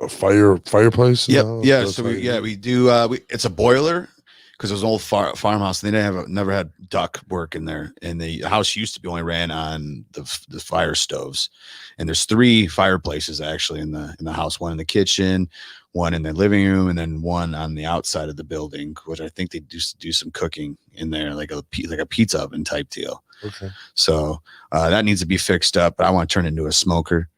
fireplace? Yep. Yeah. So we do. It's a boiler because it was an old farmhouse. They never had duct work in there, and the house used to be only ran on the fire stoves. And there's 3 fireplaces actually in the house. One in the kitchen, one in the living room, and then one on the outside of the building, which I think they do some cooking in there, like a pizza oven type deal. Okay. So that needs to be fixed up, but I want to turn it into a smoker.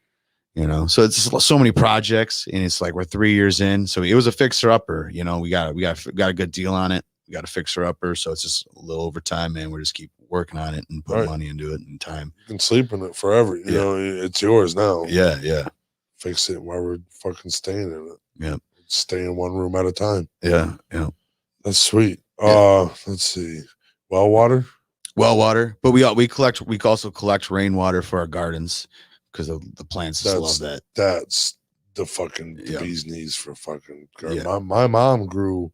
So it's so many projects, and it's like we're 3 years in. So it was a fixer upper. We got a good deal on it. We got a fixer upper, so it's just a little overtime, man. We're just keep working on it and put money into it and time. You can sleep in it forever. You know, it's yours now. Yeah. Fix it while we're fucking staying in it. Yeah. Stay in one room at a time. Yeah. That's sweet. Let's see. Well water, but we also collect rainwater for our gardens because the plants just love that. That's the fucking bee's knees for fucking garden. My mom grew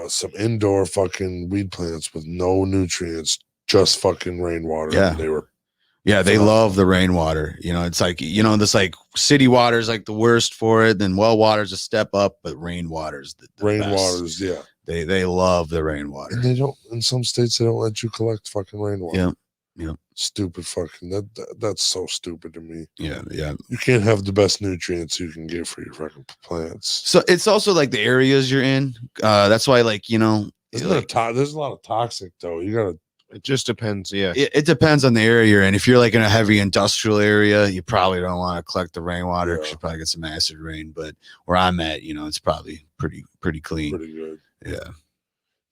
some indoor fucking weed plants with no nutrients, just fucking rainwater. Yeah. They love the rainwater. It's like, this like city water is like the worst for it. Then well water's a step up, but rainwater's the rainwater's best. They love the rainwater. And they don't, in some states they don't let you collect fucking rainwater. Yeah. Stupid fucking that's so stupid to me. Yeah. You can't have the best nutrients you can get for your fucking plants. So it's also like the areas you're in. That's why there's a lot of toxic though. It just depends. Yeah. It depends on the area you're in. If you're like in a heavy industrial area, you probably don't want to collect the rainwater because you probably get some acid rain. But where I'm at, it's probably pretty clean. Pretty good. Yeah.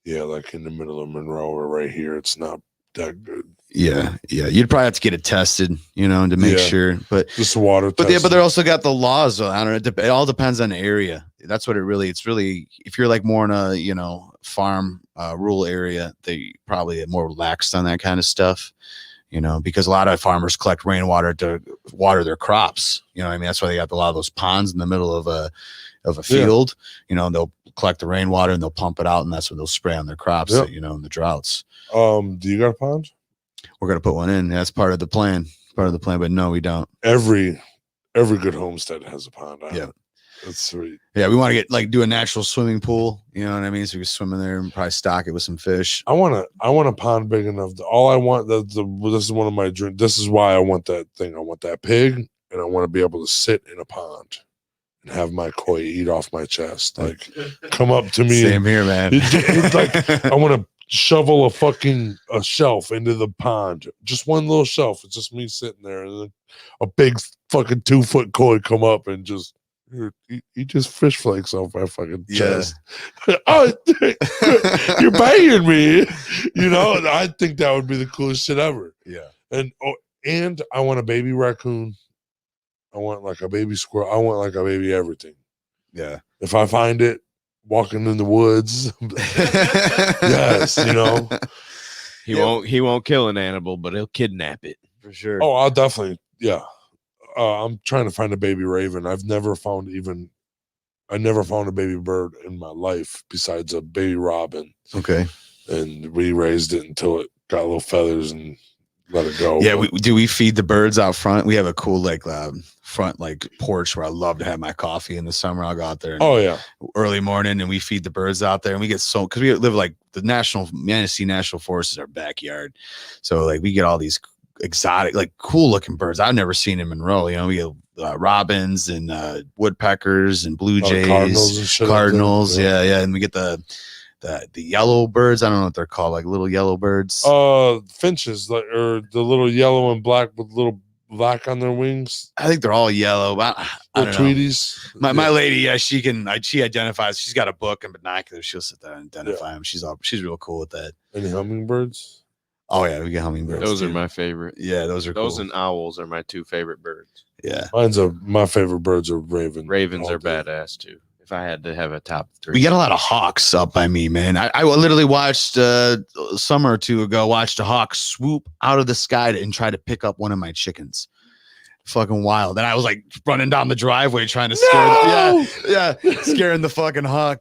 Yeah, like in the middle of Monroe or right here, it's not that good. Yeah. You'd probably have to get it tested, to make sure. But just water. But they also got the laws. I don't know. It all depends on the area. That's what it's really. If you're like more in a farm rural area, they probably more relaxed on that kind of stuff. Because a lot of farmers collect rainwater to water their crops. That's why they got a lot of those ponds in the middle of of a field, you know, and they'll collect the rainwater and they'll pump it out, and that's what they'll spray on their crops, you know, in the droughts. Do you got a pond? We're gonna put one in. That's part of the plan. But no, we don't. Every good homestead has a pond. Yeah. That's sweet. Yeah, we want to get do a natural swimming pool. You know what I mean? So we can swim in there and probably stock it with some fish. I want a pond big enough. All I want, this is one of my dreams. This is why I want that thing. I want that pig, and I want to be able to sit in a pond and have my koi eat off my chest. Like, come up to me. Same here, man. Like, I want to shovel a shelf into the pond. Just one little shelf. It's just me sitting there, and then a big fucking 2-foot koi come up and just. Eat just fish flakes off my fucking chest. Oh, you're banging me. You know, I think that would be the coolest shit ever. Yeah. And I want a baby raccoon. I want like a baby squirrel. I want like a baby everything. Yeah. If I find it walking in the woods, yes, you know. He won't kill an animal, but he'll kidnap it for sure. Oh, I'll definitely, yeah. I'm trying to find a baby raven. I never found a baby bird in my life besides a baby robin. Okay. And we raised it until it got little feathers and let it go. Yeah, we feed the birds out front. We have a cool front porch where I love to have my coffee in the summer. I'll go out there early morning and we feed the birds out there, and we get because we live the Manistee National Forest is our backyard. So we get all these exotic, cool looking birds. I've never seen in Monroe. You know, we get robins and woodpeckers and blue jays, cardinals. Yeah. And we get the yellow birds. I don't know what they're called, little yellow birds. Finches, or the little yellow and black with little black on their wings. I think they're all yellow. I don't know. Tweeties. My lady, she identifies. She's got a book and binoculars. She'll sit there and identify them. She's real cool with that. Any hummingbirds? Oh yeah, we get hummingbirds. Those are my favorite. Yeah, those are those cool. and owls are my two favorite birds. Yeah, my favorate birds are ravens. Ravens are badass too. If I had to have a top 3, we get a lot of hawks up by me, man. I literally watched a summer or two ago. Watched a hawk swoop out of the sky and try to pick up one of my chickens. Fucking wild. And I was running down the driveway trying to scaring the fucking hawk.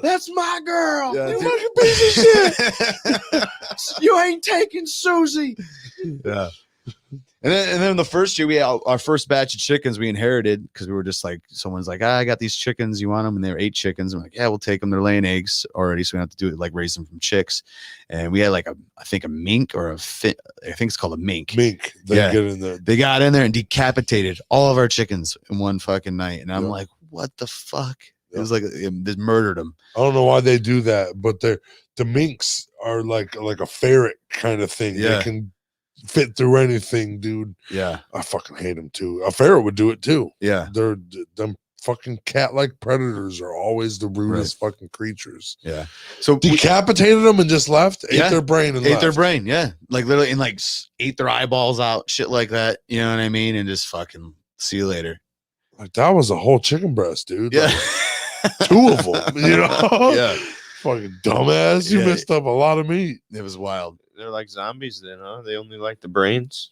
That's my girl. Yeah, you fucking piece of shit. You ain't taking Susie. Yeah. And then the first year we had our first batch of chickens we inherited because we were just someone's I got these chickens, you want them? And they were 8 chickens. I'm like, yeah, we'll take them. They're laying eggs already, so we don't have to do it raise them from chicks. And we had I think a mink or I think it's called a mink. Mink. Get in there. They got in there and decapitated all of our chickens in one fucking night. And I'm like, what the fuck? It was they murdered them. I don't know why they do that, but the minks are like a ferret kind of thing. Yeah. They can fit through anything, dude. Yeah. I fucking hate them too. A ferret would do it too. Yeah. They're them fucking cat-like predators are always the rudest fucking creatures. Yeah. So decapitated them and just left, ate their brain and ate left. their brain. Yeah. Literally and ate their eyeballs out, shit like that. You know what I mean? And just fucking see you later. That was a whole chicken breast, dude. Yeah. 2 of them, you know? Yeah. Fucking dumbass. You messed up a lot of meat. It was wild. They're like zombies then, huh? They only like the brains.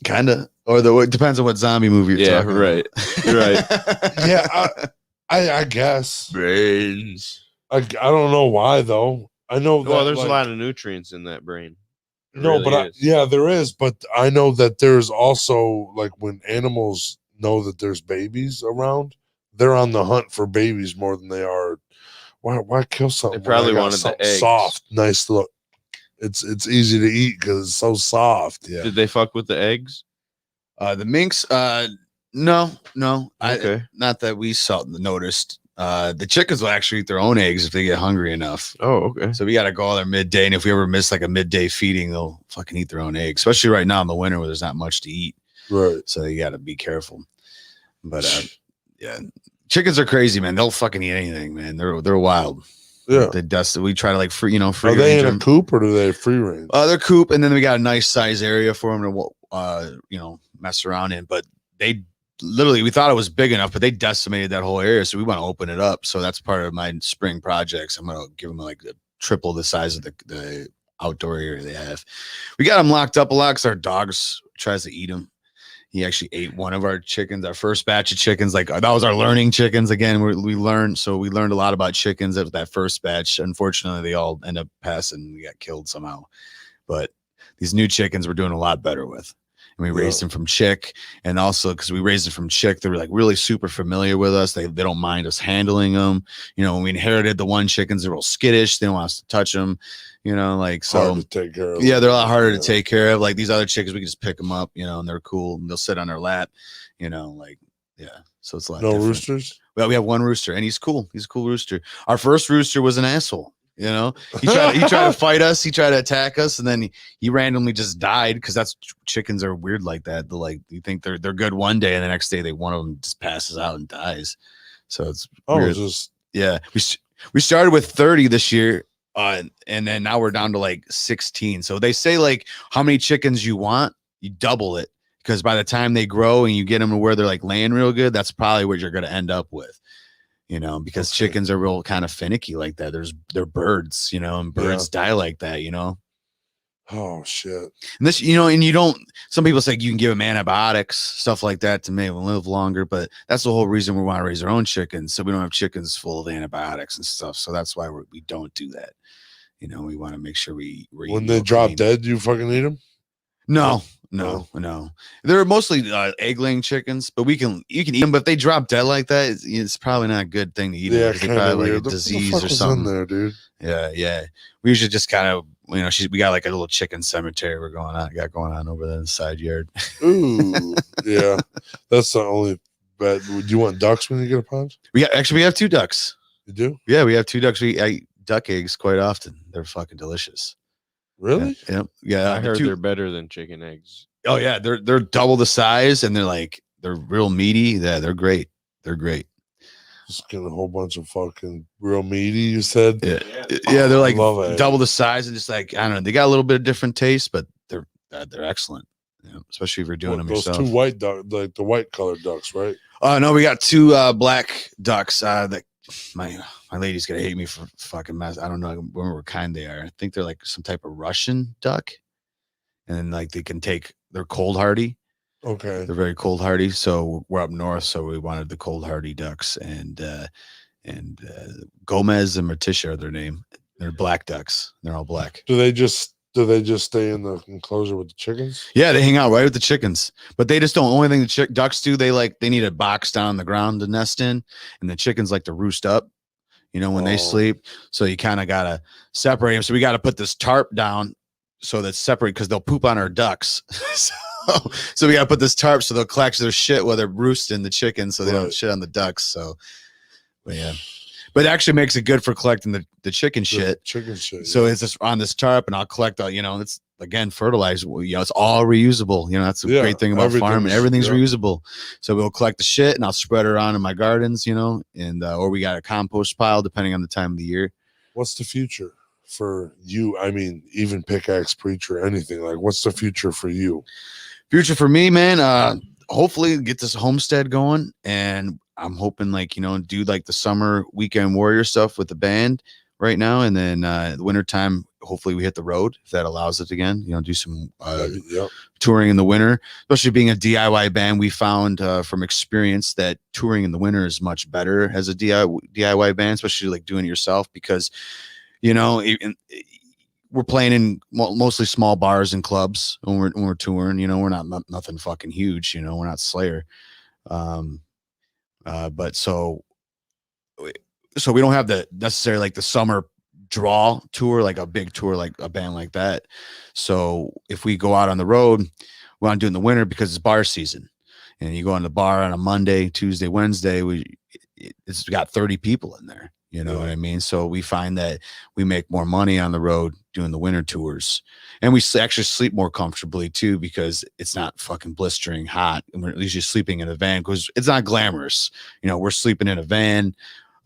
Kinda. Or it depends on what zombie movie you're talking right. about. You're right. Yeah, I guess. Brains. I don't know why though. I know that there's a lot of nutrients in that brain. There is, but I know that there's also when animals know that there's babies around, they're on the hunt for babies more than they are. Why kill something? They probably wanted the eggs. Soft, nice look. It's easy to eat because it's so soft. Yeah. Did they fuck with the eggs? The minks, no. Okay. Not that we noticed. The chickens will actually eat their own eggs if they get hungry enough. Oh, okay. So we got to go there midday, and if we ever miss a midday feeding, they'll fucking eat their own eggs. Especially right now in the winter where there's not much to eat. Right. So you got to be careful. But yeah, chickens are crazy, man. They'll fucking eat anything, man. They're wild. Yeah. They dust. We try to free. Are they in a coop or do they free range? They're coop, and then we got a nice size area for them to mess around in. But they literally, we thought it was big enough, but they decimated that whole area. So we want to open it up. So that's part of my spring projects. I'm gonna give them triple the size of the outdoor area they have. We got them locked up a lot because our dogs tries to eat them. He actually ate one of our chickens, our first batch of chickens. Like that was our learning chickens. Again, we learned a lot about chickens at that first batch. Unfortunately, they all end up passing. We got killed somehow. But these new chickens we're doing a lot better with. And we raised them from chick, and also because we raised them from chick, they were like really super familiar with us. They don't mind us handling them. You know, when we inherited the one chickens, they're real skittish. They don't want us to touch them. You know, like so. Hard to take care of. Yeah, they're a lot harder to take care of. Like these other chickens, we can just pick them up. You know, and they're cool. And they'll sit on our lap. You know, like yeah. So it's a lot. No different. roosters. Well, we have one rooster, and he's cool. He's a cool rooster. Our first rooster was an asshole. You know, he tried to fight us. He tried to attack us, and then he randomly just died because that's chickens are weird like that. They're like you think they're good one day, and the next day one of them just passes out and dies. So it's weird. Yeah. We started with 30 this year, and then now we're down to like 16. So they say like how many chickens you want, you double it because by the time they grow and you get them to where they're like laying real good, that's probably what you're going to end up with. You know, because chickens are real kind of finicky like that. They're birds, you know, and birds die like that, you know. Oh shit. And this, you know, and you don't. Some people say you can give them antibiotics, stuff like that, to make them live longer. But that's the whole reason we want to raise our own chickens, so we don't have chickens full of antibiotics and stuff. So that's why we don't do that. You know, we want to make sure we're when they drop dead, you fucking eat them. No. They're mostly egg-laying chickens, but you can eat them. But if they drop dead like that, it's probably not a good thing to eat. Yeah, they probably like a disease or something. In there, dude. Yeah. We usually just kind of, you know, we got like a little chicken cemetery got going on over there in the side yard. Ooh, yeah, that's the only. But would you want ducks when you get a pond? We have 2 ducks. You do? Yeah, we have 2 ducks. I eat duck eggs quite often. They're fucking delicious. Really? Yeah. I heard they're better than chicken eggs. Oh yeah, they're double the size and they're real meaty. Yeah, they're great. Just getting a whole bunch of fucking real meaty. You said, yeah, they're like double the size and just like I don't know. They got a little bit of different taste, but they're excellent. Yeah, especially if you're doing them yourself. Those 2 white ducks, like the white colored ducks, right? Oh no, we got 2 black ducks. That my lady's gonna hate me for fucking mess. I don't know what kind they are. I think they're like some type of Russian duck, and then like they're cold hardy. Okay, they're very cold hardy. So we're up north, so we wanted the cold hardy ducks, and Gomez and Morticia are their name. They're black ducks. They're all black. Do they just stay in the enclosure with the chickens? Yeah, they hang out right with the chickens, but they just don't. Only thing the ducks do, they need a box down on the ground to nest in, and the chickens like to roost up, you know, when they sleep. So you kind of gotta separate them. So we got to put this tarp down so that's separate because they'll poop on our ducks. so we got to put this tarp so they'll collect their shit while they're roosting the chickens, so they don't shit on the ducks. So, but yeah. But it actually makes it good for collecting the chicken shit. Chicken shit. So it's just on this tarp, and I'll collect all. You know, it's again fertilized. You know, it's all reusable. You know, that's the great thing about farming. Everything's reusable. So we'll collect the shit, and I'll spread it around in my gardens. You know, and or we got a compost pile depending on the time of the year. What's the future for you? I mean, even pickaxe preacher, anything like. What's the future for you? Future for me, man. Hopefully, get this homestead going and. I'm hoping do like the summer weekend warrior stuff with the band right now. And then the wintertime, hopefully we hit the road if that allows it again, do some touring in the winter, especially being a DIY band. We found from experience that touring in the winter is much better as a DIY band, especially like doing it yourself, because, we're playing in mostly small bars and clubs when we're touring, we're not nothing fucking huge, we're not Slayer. But so we don't have the necessarily like the summer draw tour, like a big tour, like a band like that. So if we go out on the road, we want to do it in the winter because it's bar season, and you go on the bar on a Monday, Tuesday, Wednesday, it's got 30 people in there. You know what I mean? So we find that we make more money on the road doing the winter tours, and we actually sleep more comfortably too, because it's not fucking blistering hot. And we're usually sleeping in a van because it's not glamorous. We're sleeping in a van.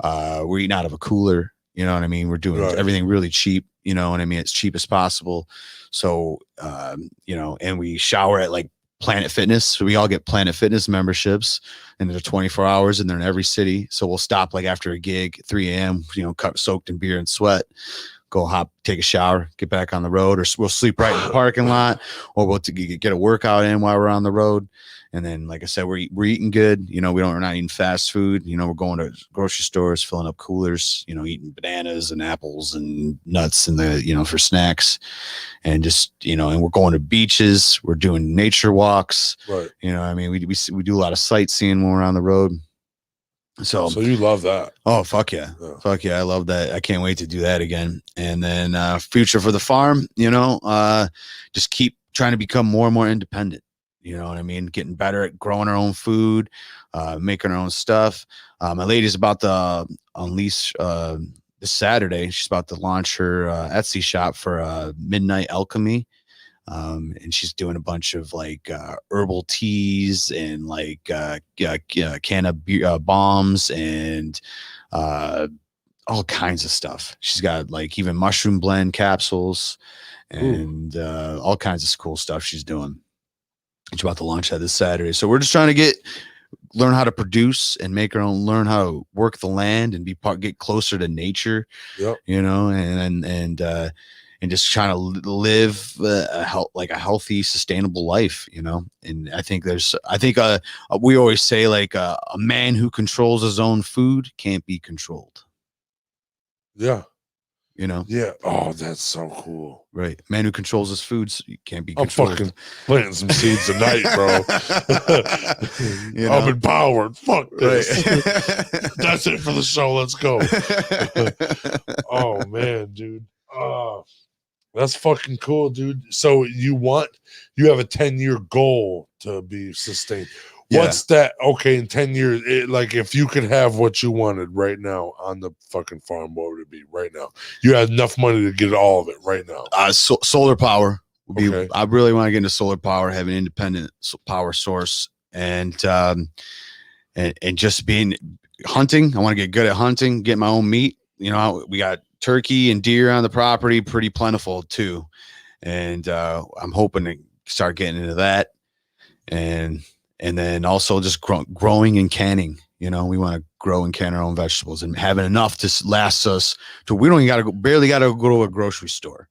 We're eating out of a cooler. You know what I mean? We're doing everything really cheap. You know what I mean? It's cheap as possible. So, and we shower at like Planet Fitness. So we all get Planet Fitness memberships, and they're 24 hours and they're in every city. So we'll stop like after a gig, 3 a.m., soaked in beer and sweat. go take a shower, get back on the road, or we'll sleep right in the parking lot, or we'll get a workout in while we're on the road. And then, like I said, we're eating good. We're not eating fast food. We're going to grocery stores, filling up coolers, eating bananas and apples and nuts and for snacks, and just, and we're going to beaches. We're doing nature walks. Right. We do a lot of sightseeing when we're on the road. So you love that. Oh, fuck yeah. Fuck yeah. I love that. I can't wait to do that again. And then future for the farm, just keep trying to become more and more independent. You know what I mean? Getting better at growing our own food, making our own stuff. My lady's about to unleash this Saturday. She's about to launch her Etsy shop for Midnight Alchemy. And she's doing a bunch of like herbal teas and like can of bombs and all kinds of stuff. She's got like even mushroom blend capsules and all kinds of cool stuff she's doing. She's about to launch that this Saturday. So we're just trying to learn how to produce and make our own, learn how to work the land and get closer to nature. Yep. And just trying to live a healthy, sustainable life, And I think we always say like a man who controls his own food can't be controlled. Yeah. Yeah. Oh, that's so cool. Right. Man who controls his foods can't be controlled. I'm fucking planting some seeds tonight, bro. I'm empowered. Fuck this. Right. That's it for the show. Let's go. Oh man, dude. That's fucking cool, dude. So you have a 10-year goal to be sustained. Yeah. What's that? Okay, in 10 years, like if you could have what you wanted right now on the fucking farm, what would it be right now? You had enough money to get all of it right now. Solar power would be. Okay. I really want to get into solar power, have an independent power source, and just being hunting. I want to get good at hunting, get my own meat. We got turkey and deer on the property, pretty plentiful too, and I'm hoping to start getting into that, and then also just growing and canning. We want to grow and can our own vegetables and having enough to last us to we don't barely got to go to a grocery store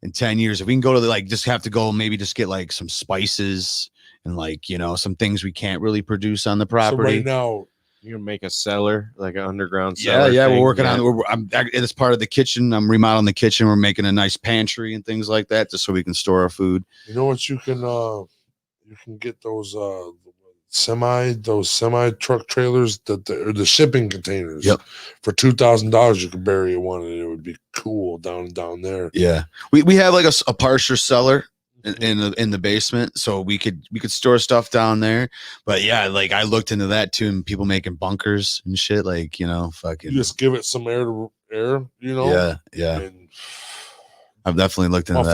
in 10 years. If we can go to just have to go maybe just get like some spices and like some things we can't really produce on the property. So right now. You're gonna make a cellar, like an underground cellar. Yeah, we're working on. It's part of the kitchen. I'm remodeling the kitchen. We're making a nice pantry and things like that, just so we can store our food. You know what? You can get those semi truck trailers or the shipping containers. Yep. For $2,000, you could bury one, and it would be cool down there. Yeah, we have like a partial cellar in the basement, so we could store stuff down there. But yeah, like I looked into that too, and people making bunkers and shit, like fucking you just give it some air. Yeah. And I've definitely looked into that.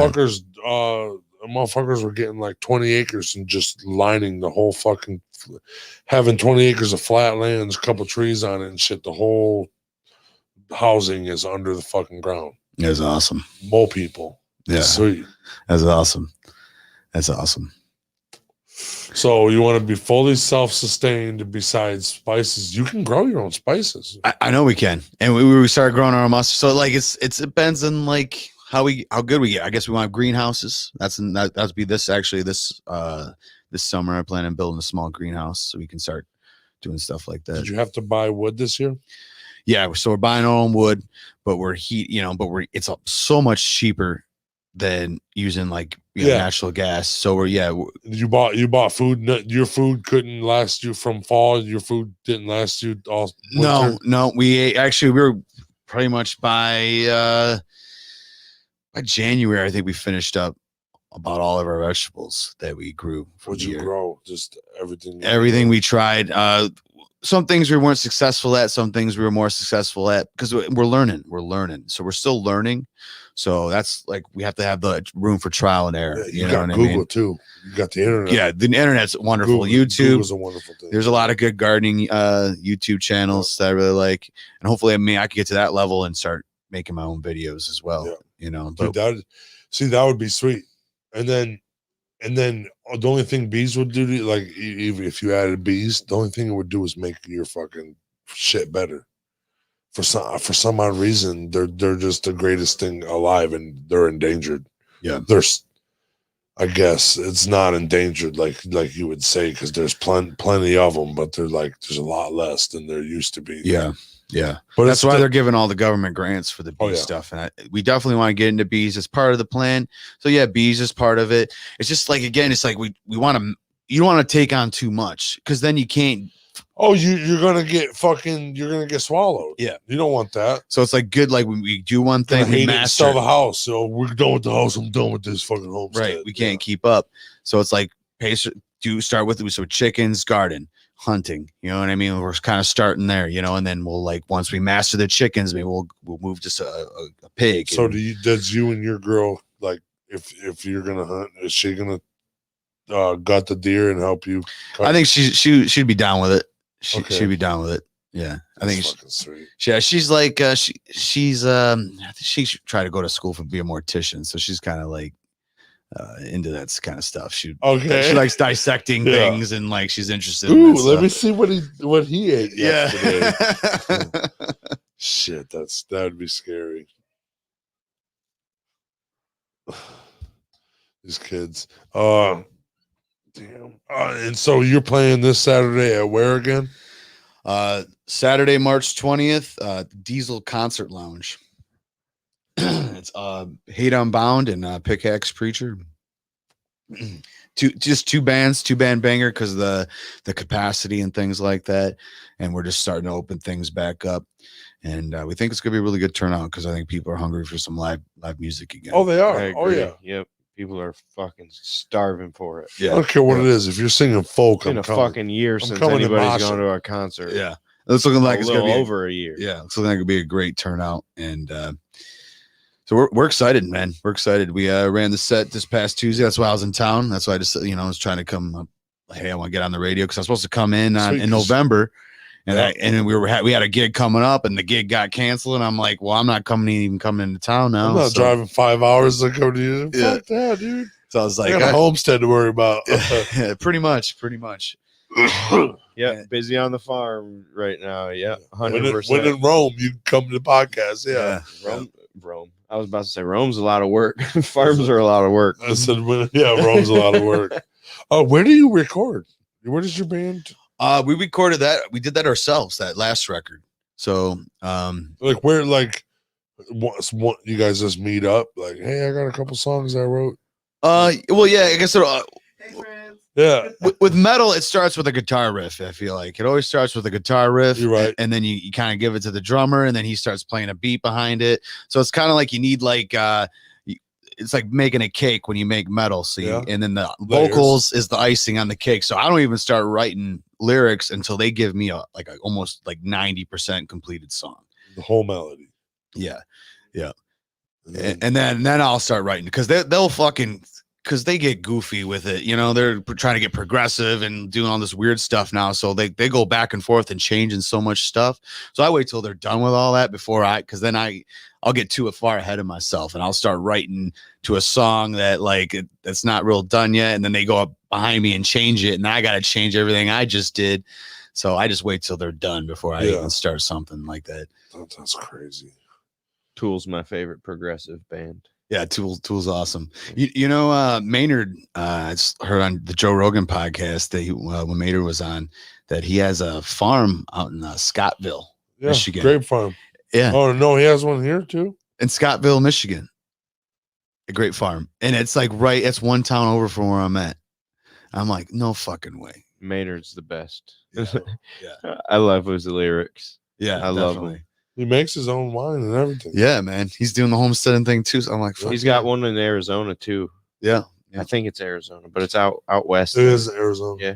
Motherfuckers were getting like 20 acres and just lining the whole fucking, having 20 acres of flat lands, a couple trees on it and shit. The whole housing is under the fucking ground. That's awesome. More people. Yeah. Sweet. That's awesome. So you want to be fully self-sustained besides spices. You can grow your own spices. I know we can. And we started growing our own mustard. So like it depends on like how good we get. I guess we want greenhouses. That'd be this summer. I plan on building a small greenhouse so we can start doing stuff like that. Did you have to buy wood this year? Yeah, so we're buying our own wood, but it's so much cheaper than using like natural gas. So you bought food. Your food couldn't last you from fall. Your food didn't last you all winter? No. We were pretty much by January. I think we finished up about all of our vegetables that we grew. What'd you grow? Just everything. Everything we tried. Some things we weren't successful at. Some things we were more successful at because we're learning. So we're still learning. So that's like we have to have the room for trial and error. Yeah, you got Google too. You got the internet. Yeah, the internet's wonderful. Google's a wonderful thing. There's a lot of good gardening YouTube channels that I really like, and hopefully, I could get to that level and start making my own videos as well. Yeah. But that would be sweet. And then the only thing bees would do to you, like even if you added bees, the only thing it would do is make your fucking shit better. for some odd reason they're just the greatest thing alive, and they're endangered. Yeah. There's, I guess it's not endangered like you would say, because there's plenty of them, but they're like there's a lot less than there used to be. Yeah. But that's why they're giving all the government grants for the bee yeah. stuff, and we definitely want to get into bees as part of the plan. So yeah, bees is part of it. It's just like, again, it's like we want to. You don't want to take on too much, because then you can't. Oh, you're gonna get swallowed. Yeah, you don't want that. So it's like good. Like when we do one thing, we master sell the house. So we're done with the house. I'm done with this fucking homestead. Right, we can't keep up. So it's like start with chickens, garden, hunting. You know what I mean? We're kind of starting there, and then we'll, like, once we master the chickens, maybe we'll move to a pig. So does you and your girl, like, if you're gonna hunt, is she gonna gut the deer and help you? I think she'd be down with it. She'd be down with it. Yeah, I think fucking sweet. Yeah, she's like I think she should try to go to school for be a mortician. So she's kind of like into that kind of stuff. She likes dissecting things, and like she's interested. Ooh, let me see what he ate yesterday. Yeah. Shit, that would be scary. These kids. Damn. And so you're playing this Saturday at where again? Saturday, March 20th, Diesel Concert Lounge. It's Hate Unbound and Pickaxe Preacher. two band banger because the capacity and things like that. And we're just starting to open things back up. And we think it's gonna be a really good turnout, because I think people are hungry for some live music again. Oh, they are. Oh yeah. Yep. People are fucking starving for it. Yeah. I don't care what it is. If you're singing folk, it's been a fucking year since anybody's gone to a concert. Yeah. It's looking like it's gonna be over a year. Yeah. It's looking like it'll be a great turnout. And so we're excited, man. We're excited. We ran the set this past Tuesday. That's why I was in town. That's why I just, I was trying to come up. Hey, I want to get on the radio, because I was supposed to come in November. And then we had a gig coming up, and the gig got canceled. And I'm like, well, I'm not even coming into town now. I'm not driving 5 hours to go to you. Yeah. Fuck that, dude. So I was like, I got a homestead to worry about. Yeah, pretty much. Yeah, busy on the farm right now. Yeah, 100%. When in Rome, you come to the podcast. Yeah. Rome. I was about to say Rome's a lot of work. Farms are a lot of work. I said, Rome's a lot of work. Oh, where do you record? Where does your band? We recorded that. We did that ourselves, that last record. So, like, where, like, what you guys just meet up? Like, hey, I got a couple songs I wrote. Well, yeah, I guess. Hey, friends. Yeah. With metal, it starts with a guitar riff. I feel like it always starts with a guitar riff. You're right. And then you kind of give it to the drummer, and then he starts playing a beat behind it. So it's kind of like you need, like, it's like making a cake when you make metal. So and then the vocals is the icing on the cake. So I don't even start writing lyrics until they give me almost like 90% completed song. The whole melody. Yeah. And then I'll start writing, because they'll fucking, because they get goofy with it. They're trying to get progressive and doing all this weird stuff now. So they go back and forth and changing so much stuff. So I wait till they're done with all that because then I'll get too far ahead of myself, and I'll start writing to a song that that's not real done yet. And then they go up behind me and change it, and I got to change everything I just did. So I just wait till they're done before I even start something like that. That's crazy. Tool's my favorite progressive band. Yeah, Tool's awesome. Maynard, I heard on the Joe Rogan podcast that when Maynard was on, that he has a farm out in Scottville, Michigan. Grape farm. Yeah. Oh no, he has one here too. In Scottville, Michigan. A great farm. And it's like it's one town over from where I'm at. I'm like, no fucking way. Maynard's the best. Yeah. I love his lyrics. Yeah, I love him. He makes his own wine and everything. Yeah, man. He's doing the homesteading thing too. So I'm like, he's got one in Arizona too. Yeah. I think it's Arizona, but it's out west. It is Arizona. Yeah.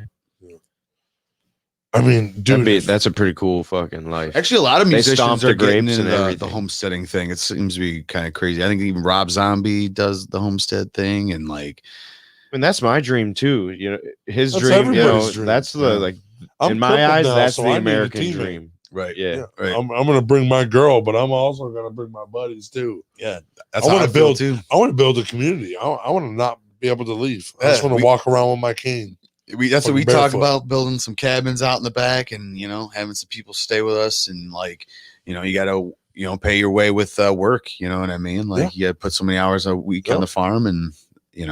I mean, dude, that's a pretty cool fucking life. Actually, a lot of musicians are getting into and the homesteading thing. It seems to be kind of crazy. I think even Rob Zombie does the homestead thing, and that's my dream too. His dream. That's the in my eyes, that's the American dream. Right. Yeah. Right. I'm gonna bring my girl, but I'm also gonna bring my buddies too. Yeah. I want to build too. I want to build a community. I want to not be able to leave. I just want to walk around with my cane. That's what we talk about, building some cabins out in the back, and having some people stay with us, and you got to, pay your way with work. You know what I mean? Like you got to put so many hours a week on the farm, and you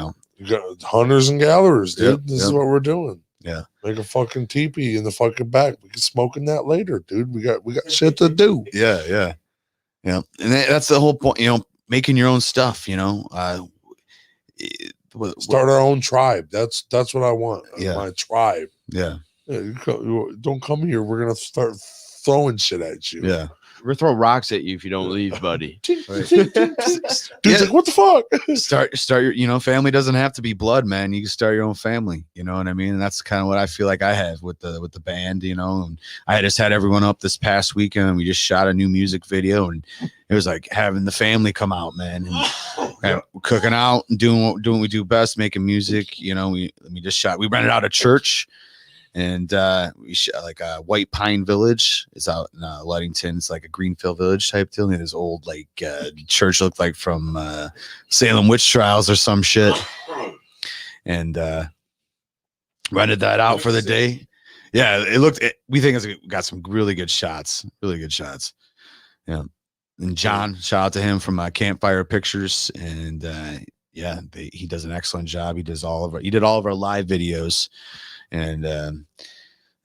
got hunters and gatherers, dude. This is what we're doing. Yeah. Make a fucking teepee in the fucking back. We can smoke in that later, dude. We got shit to do. Yeah. And that's the whole point, making your own stuff, start our own tribe. That's what I want. Yeah. My tribe. Yeah. You don't come here. We're gonna start throwing shit at you. Yeah. We're gonna throw rocks at you if you don't leave, buddy. Dude's like, what the fuck? Start your, family doesn't have to be blood, man. You can start your own family. You know what I mean? And that's kind of what I feel like I have with the band, and I just had everyone up this past weekend, and we just shot a new music video, and it was like having the family come out, man, and cooking out and doing what we do best, making music. We rented out a church. And we shot like a White Pine Village. It's out in Ludington. It's like a Greenfield Village type deal. And this old church looked like from Salem witch trials or some shit. And rented that out for the day. Yeah, we think it's got some really good shots. Really good shots. Yeah. And John, shout out to him from Campfire Pictures. And he does an excellent job. He did all of our live videos. And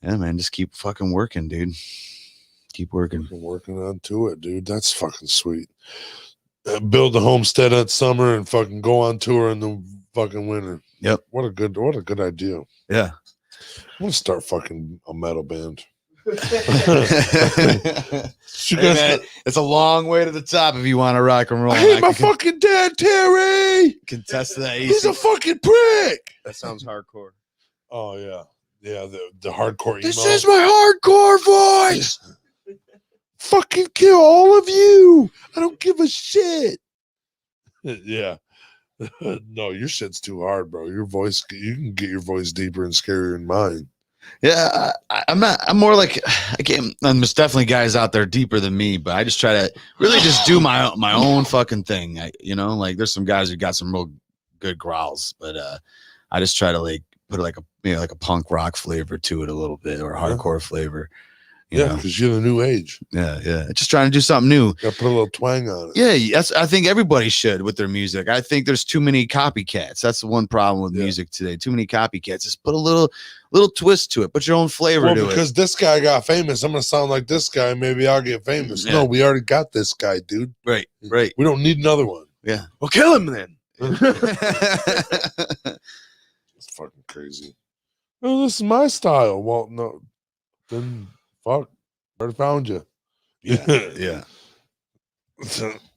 yeah, man, just keep fucking working, dude. Keep working. Working on to it, dude. That's fucking sweet. Build a homestead that summer and fucking go on tour in the fucking winter. Yep. What a good idea. Yeah. I'm gonna start fucking a metal band. It's a long way to the top if you want to rock and roll. I hate my fucking dad, Terry. Contest to that. He's a fucking prick. That sounds hardcore. Oh yeah, the hardcore emo. This is my hardcore voice. Fucking kill all of you. I don't give a shit. Yeah. No, your shit's too hard, bro. Your voice, you can get your voice deeper and scarier than mine. Yeah, I'm more like, there's definitely guys out there deeper than me, but I just try to really just do my own fucking thing. There's some guys who got some real good growls, but I just try to put like a punk rock flavor to it a little bit, or a hardcore flavor. Yeah, because you're the new age. Yeah. Just trying to do something new. Got to put a little twang on it. Yeah, I think everybody should with their music. I think there's too many copycats. That's the one problem with music today. Too many copycats. Just put a little twist to it. Put your own flavor to it. Because this guy got famous, I'm gonna sound like this guy. Maybe I'll get famous. Yeah. No, we already got this guy, dude. Right. We don't need another one. Yeah. Well, kill him then. It's fucking crazy. Oh, this is my style. Well, no, then fuck. Already found you. Yeah.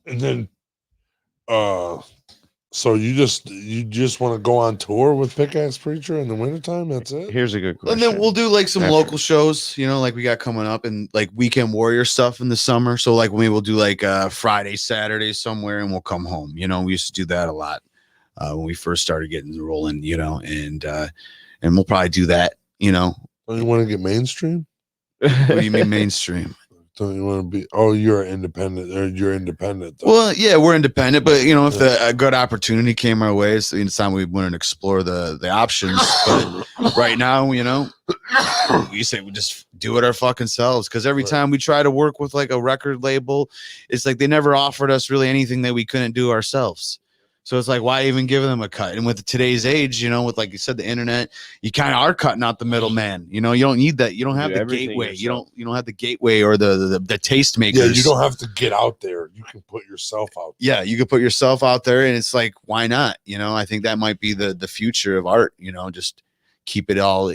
And then, so you just want to go on tour with Pickaxe Preacher in the wintertime? That's it? Here's a good question. And then we'll do some local shows, like we got coming up, and Weekend Warrior stuff in the summer. So maybe we'll do Friday, Saturday somewhere, and we'll come home. We used to do that a lot when we first started getting rolling, and we'll probably do that, Don't you want to get mainstream? What do you mean mainstream? Don't you want to be? Oh, you're independent. Or you're independent. Though. Well, yeah, we're independent, but if a good opportunity came our way, it's time we went and explore the options. But right now, we say we just do it our fucking selves. Because every time we try to work with a record label, it's they never offered us really anything that we couldn't do ourselves. So it's why even give them a cut? And with today's age, with you said, the internet, you kind of are cutting out the middleman. You don't need that. You don't have the gateway. Yourself. You don't have the gateway or the tastemakers. Yeah, you don't have to get out there. You can put yourself out there. Yeah, you can put yourself out there, and it's why not? I think that might be the future of art. Just keep it all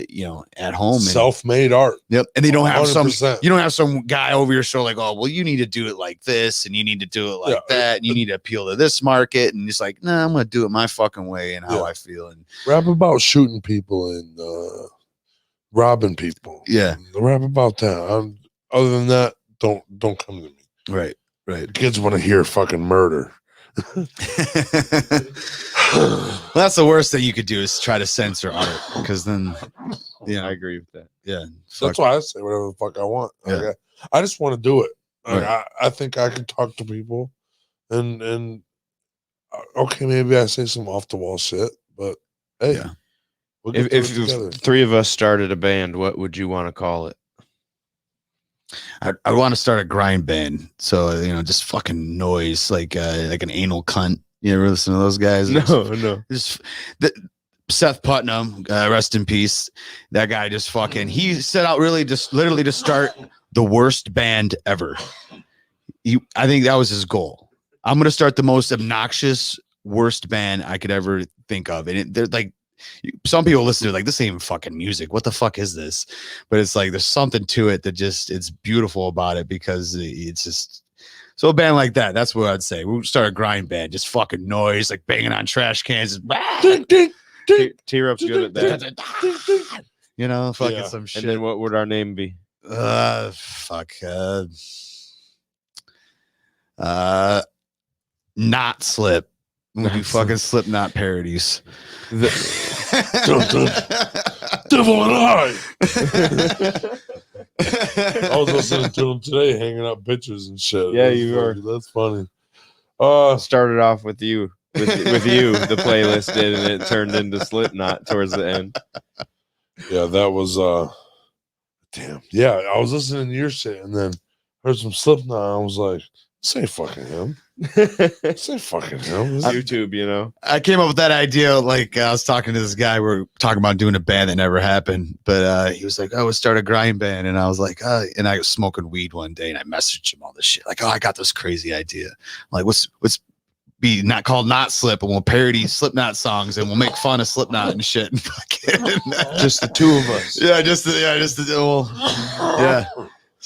at home. Self-made art. Yep. And they don't have 100%. You don't have some guy over your shoulder oh, well, you need to do it like this, and you need to do it like that, and you need to appeal to this market, and it's nah, I'm gonna do it my fucking way and how I feel. And rap about shooting people and robbing people. Yeah. Rap about that. Other than that, don't come to me. Right. Kids want to hear fucking murder. Well, that's the worst thing you could do is try to censor art, because then I agree with that. Yeah, that's why I say whatever the fuck I want. I just want to do it. I think I can talk to people, and okay, maybe I say some off the wall shit, but hey, we'll if three of us started a band, what would you want to call it? I want to start a grind band. So, just fucking noise, like an anal cunt. You ever listen to those guys? No. Just Seth Putnam, rest in peace. That guy just fucking, he set out literally to start the worst band ever. I think that was his goal. I'm going to start the most obnoxious, worst band I could ever think of. And they're like, some people listen to it like, this ain't even fucking music. What the fuck is this? But it's like, there's something to it that it's beautiful about it, because it's just, so a band like that, that's what I'd say. We'll start a grind band, just fucking noise, like banging on trash cans. T-Rup's good at that. Fucking some shit. And then what would our name be? Fuck. Not Slip. We'll do fucking Slipknot parodies. Devil and I. I was listening to him today, hanging up pictures and shit. Yeah, you are. That's funny. Started off with you. With you, the playlist did, and it turned into Slipknot towards the end. Yeah, that was damn. Yeah, I was listening to your shit and then heard some Slipknot. I was like, say fucking him. Say fucking him. YouTube, I came up with that idea. Like, I was talking to this guy. We're talking about doing a band that never happened. But he was like, "Oh, we'll start a grind band." And I was like, and I was smoking weed one day, and I messaged him all this shit. Like, "Oh, I got this crazy idea. I'm like, what's be not called Not Slip, and we'll parody Slipknot songs, and we'll make fun of Slipknot and shit." And just the two of us. Yeah, it's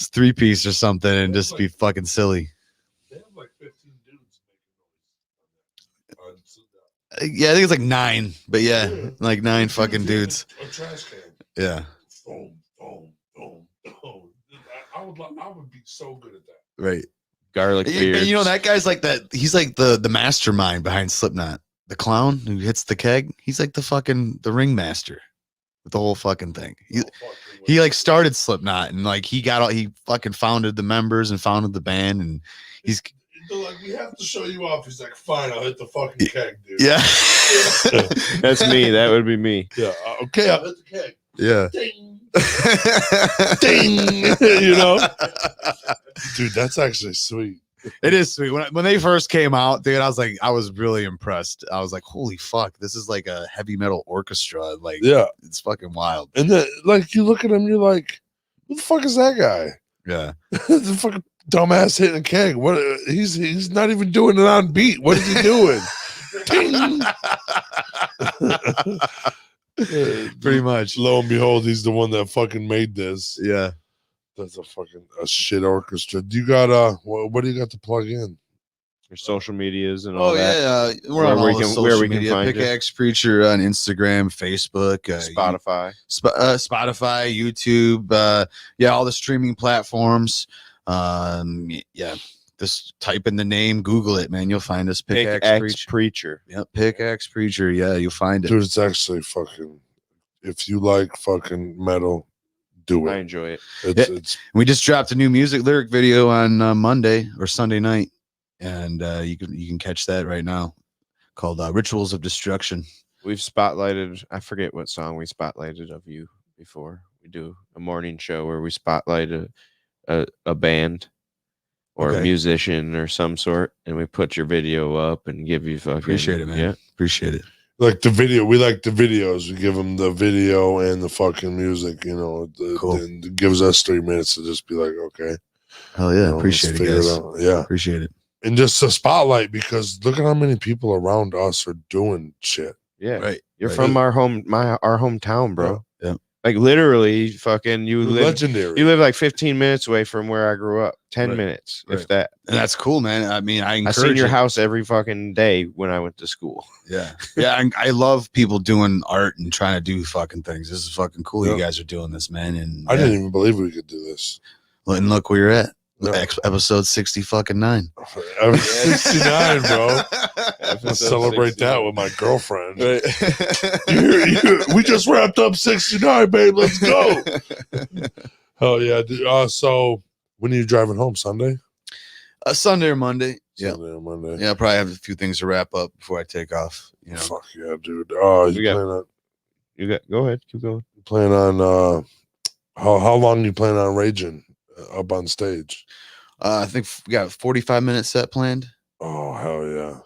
3-piece or something, and just be fucking silly. They have like 15 dudes making noise. Yeah, I think it's like 9, but yeah, like 9 fucking dudes. A trash can. Yeah. Boom, boom, boom, boom. I would be so good at that. Right. Garlic beards. That guy's like that. He's like the mastermind behind Slipknot. The clown who hits the keg. He's like the ringmaster with the whole fucking thing. He like started Slipknot, and like he fucking founded the members and founded the band, and he's like, we have to show you off. He's like, fine, I'll hit the fucking keg, dude. Yeah. That's me. That would be me. Yeah. Okay, I'll hit the keg. Yeah. Ding. Ding. Dude, that's actually sweet. It is sweet. When they first came out, dude, I was really impressed. I was like, holy fuck, this is like a heavy metal orchestra. Like, yeah, it's fucking wild. And then, like, you look at him, you're like, who the fuck is that guy? Yeah. The fucking dumbass hitting a keg. What? He's not even doing it on beat. What is he doing? Pretty much. Lo and behold, he's the one that fucking made this. Yeah. That's a shit orchestra. Do you got what do you got to plug in? Your social medias and all that. Yeah, we're on all the social media. Pickaxe Preacher on Instagram, Facebook, Spotify, Spotify, YouTube. All the streaming platforms. Just type in the name, Google it, man. You'll find us. Pickaxe Preacher. Yep, Pickaxe Preacher. Yeah, you'll find it. Dude, it's actually fucking. If you like fucking metal, do it. I enjoy it. It's we just dropped a new music lyric video on Monday or Sunday night, and you can catch that right now, called Rituals of Destruction. We've spotlighted. I forget what song we spotlighted of you before. We do a morning show where we spotlight a band or a musician or some sort, and we put your video up and give you fucking. Appreciate it, man. Yeah, appreciate it. Like the video, we like the videos. We give them the video and the fucking music. Cool. And it gives us 3 minutes to just be like, okay. Hell yeah, appreciate it, guys. Yeah, appreciate it. And just a spotlight, because look at how many people around us are doing shit. Yeah, right. You're from our hometown, bro. Yeah. Like literally, fucking, legendary. You live like 15 minutes away from where I grew up. 10 minutes, if that. And that's cool, man. I mean, I seen your house every fucking day when I went to school. Yeah, yeah. I love people doing art and trying to do fucking things. This is fucking cool. You guys are doing this, man. And I didn't even believe we could do this. And look where you're at. Episode 69. 69, bro. Let's celebrate 69. That with my girlfriend. We just wrapped up 69, babe. Let's go. Oh yeah. So when are you driving home? Sunday? Sunday or Monday. Sunday or Monday. Yeah, I'll probably have a few things to wrap up before I take off. Fuck yeah, dude. Go ahead. Keep going. You plan on how long you plan on raging? up on stage? I think we got a 45-minute set planned. Oh hell yeah!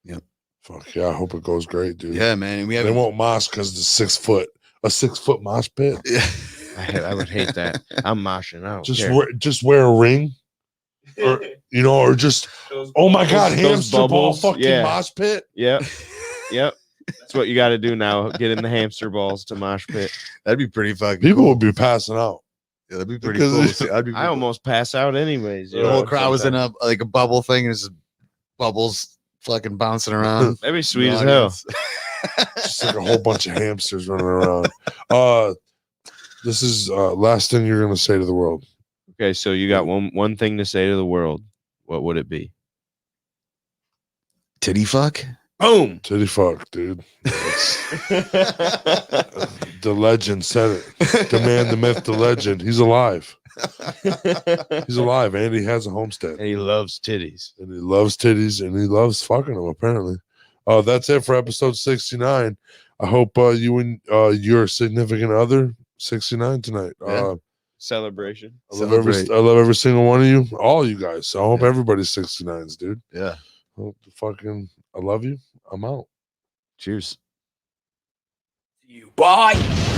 Yep. Fuck yeah! I hope it goes great, dude. Yeah, man. And we They have won't mosh because the 6-foot mosh pit. Yeah. I would hate that. I'm moshing. I don't care. Just wear a ring, or or just oh my god, those hamster ball bubbles, fucking mosh pit. Yep. That's what you got to do now. Get in the hamster balls to mosh pit. That'd be pretty fucking. People cool. would be passing out. Yeah, that'd be pretty cool. I almost pass out anyways. The whole crowd was in a bubble thing, and there's bubbles fucking bouncing around. That'd be sweet as hell. Just like a whole bunch of hamsters running around. This is last thing you're gonna say to the world. Okay, so you got one thing to say to the world. What would it be? Titty fuck. Boom. Titty fuck, dude. The legend said it. The man, the myth, the legend. He's alive. He's alive, and he has a homestead. And he loves titties. And he loves titties, and he loves fucking them, apparently. That's it for episode 69. I hope you and your significant other 69 tonight. Yeah. Celebration. I love every single one of you, all you guys. So I hope everybody's 69s, dude. Yeah. I love you. I'm out. Cheers. Bye.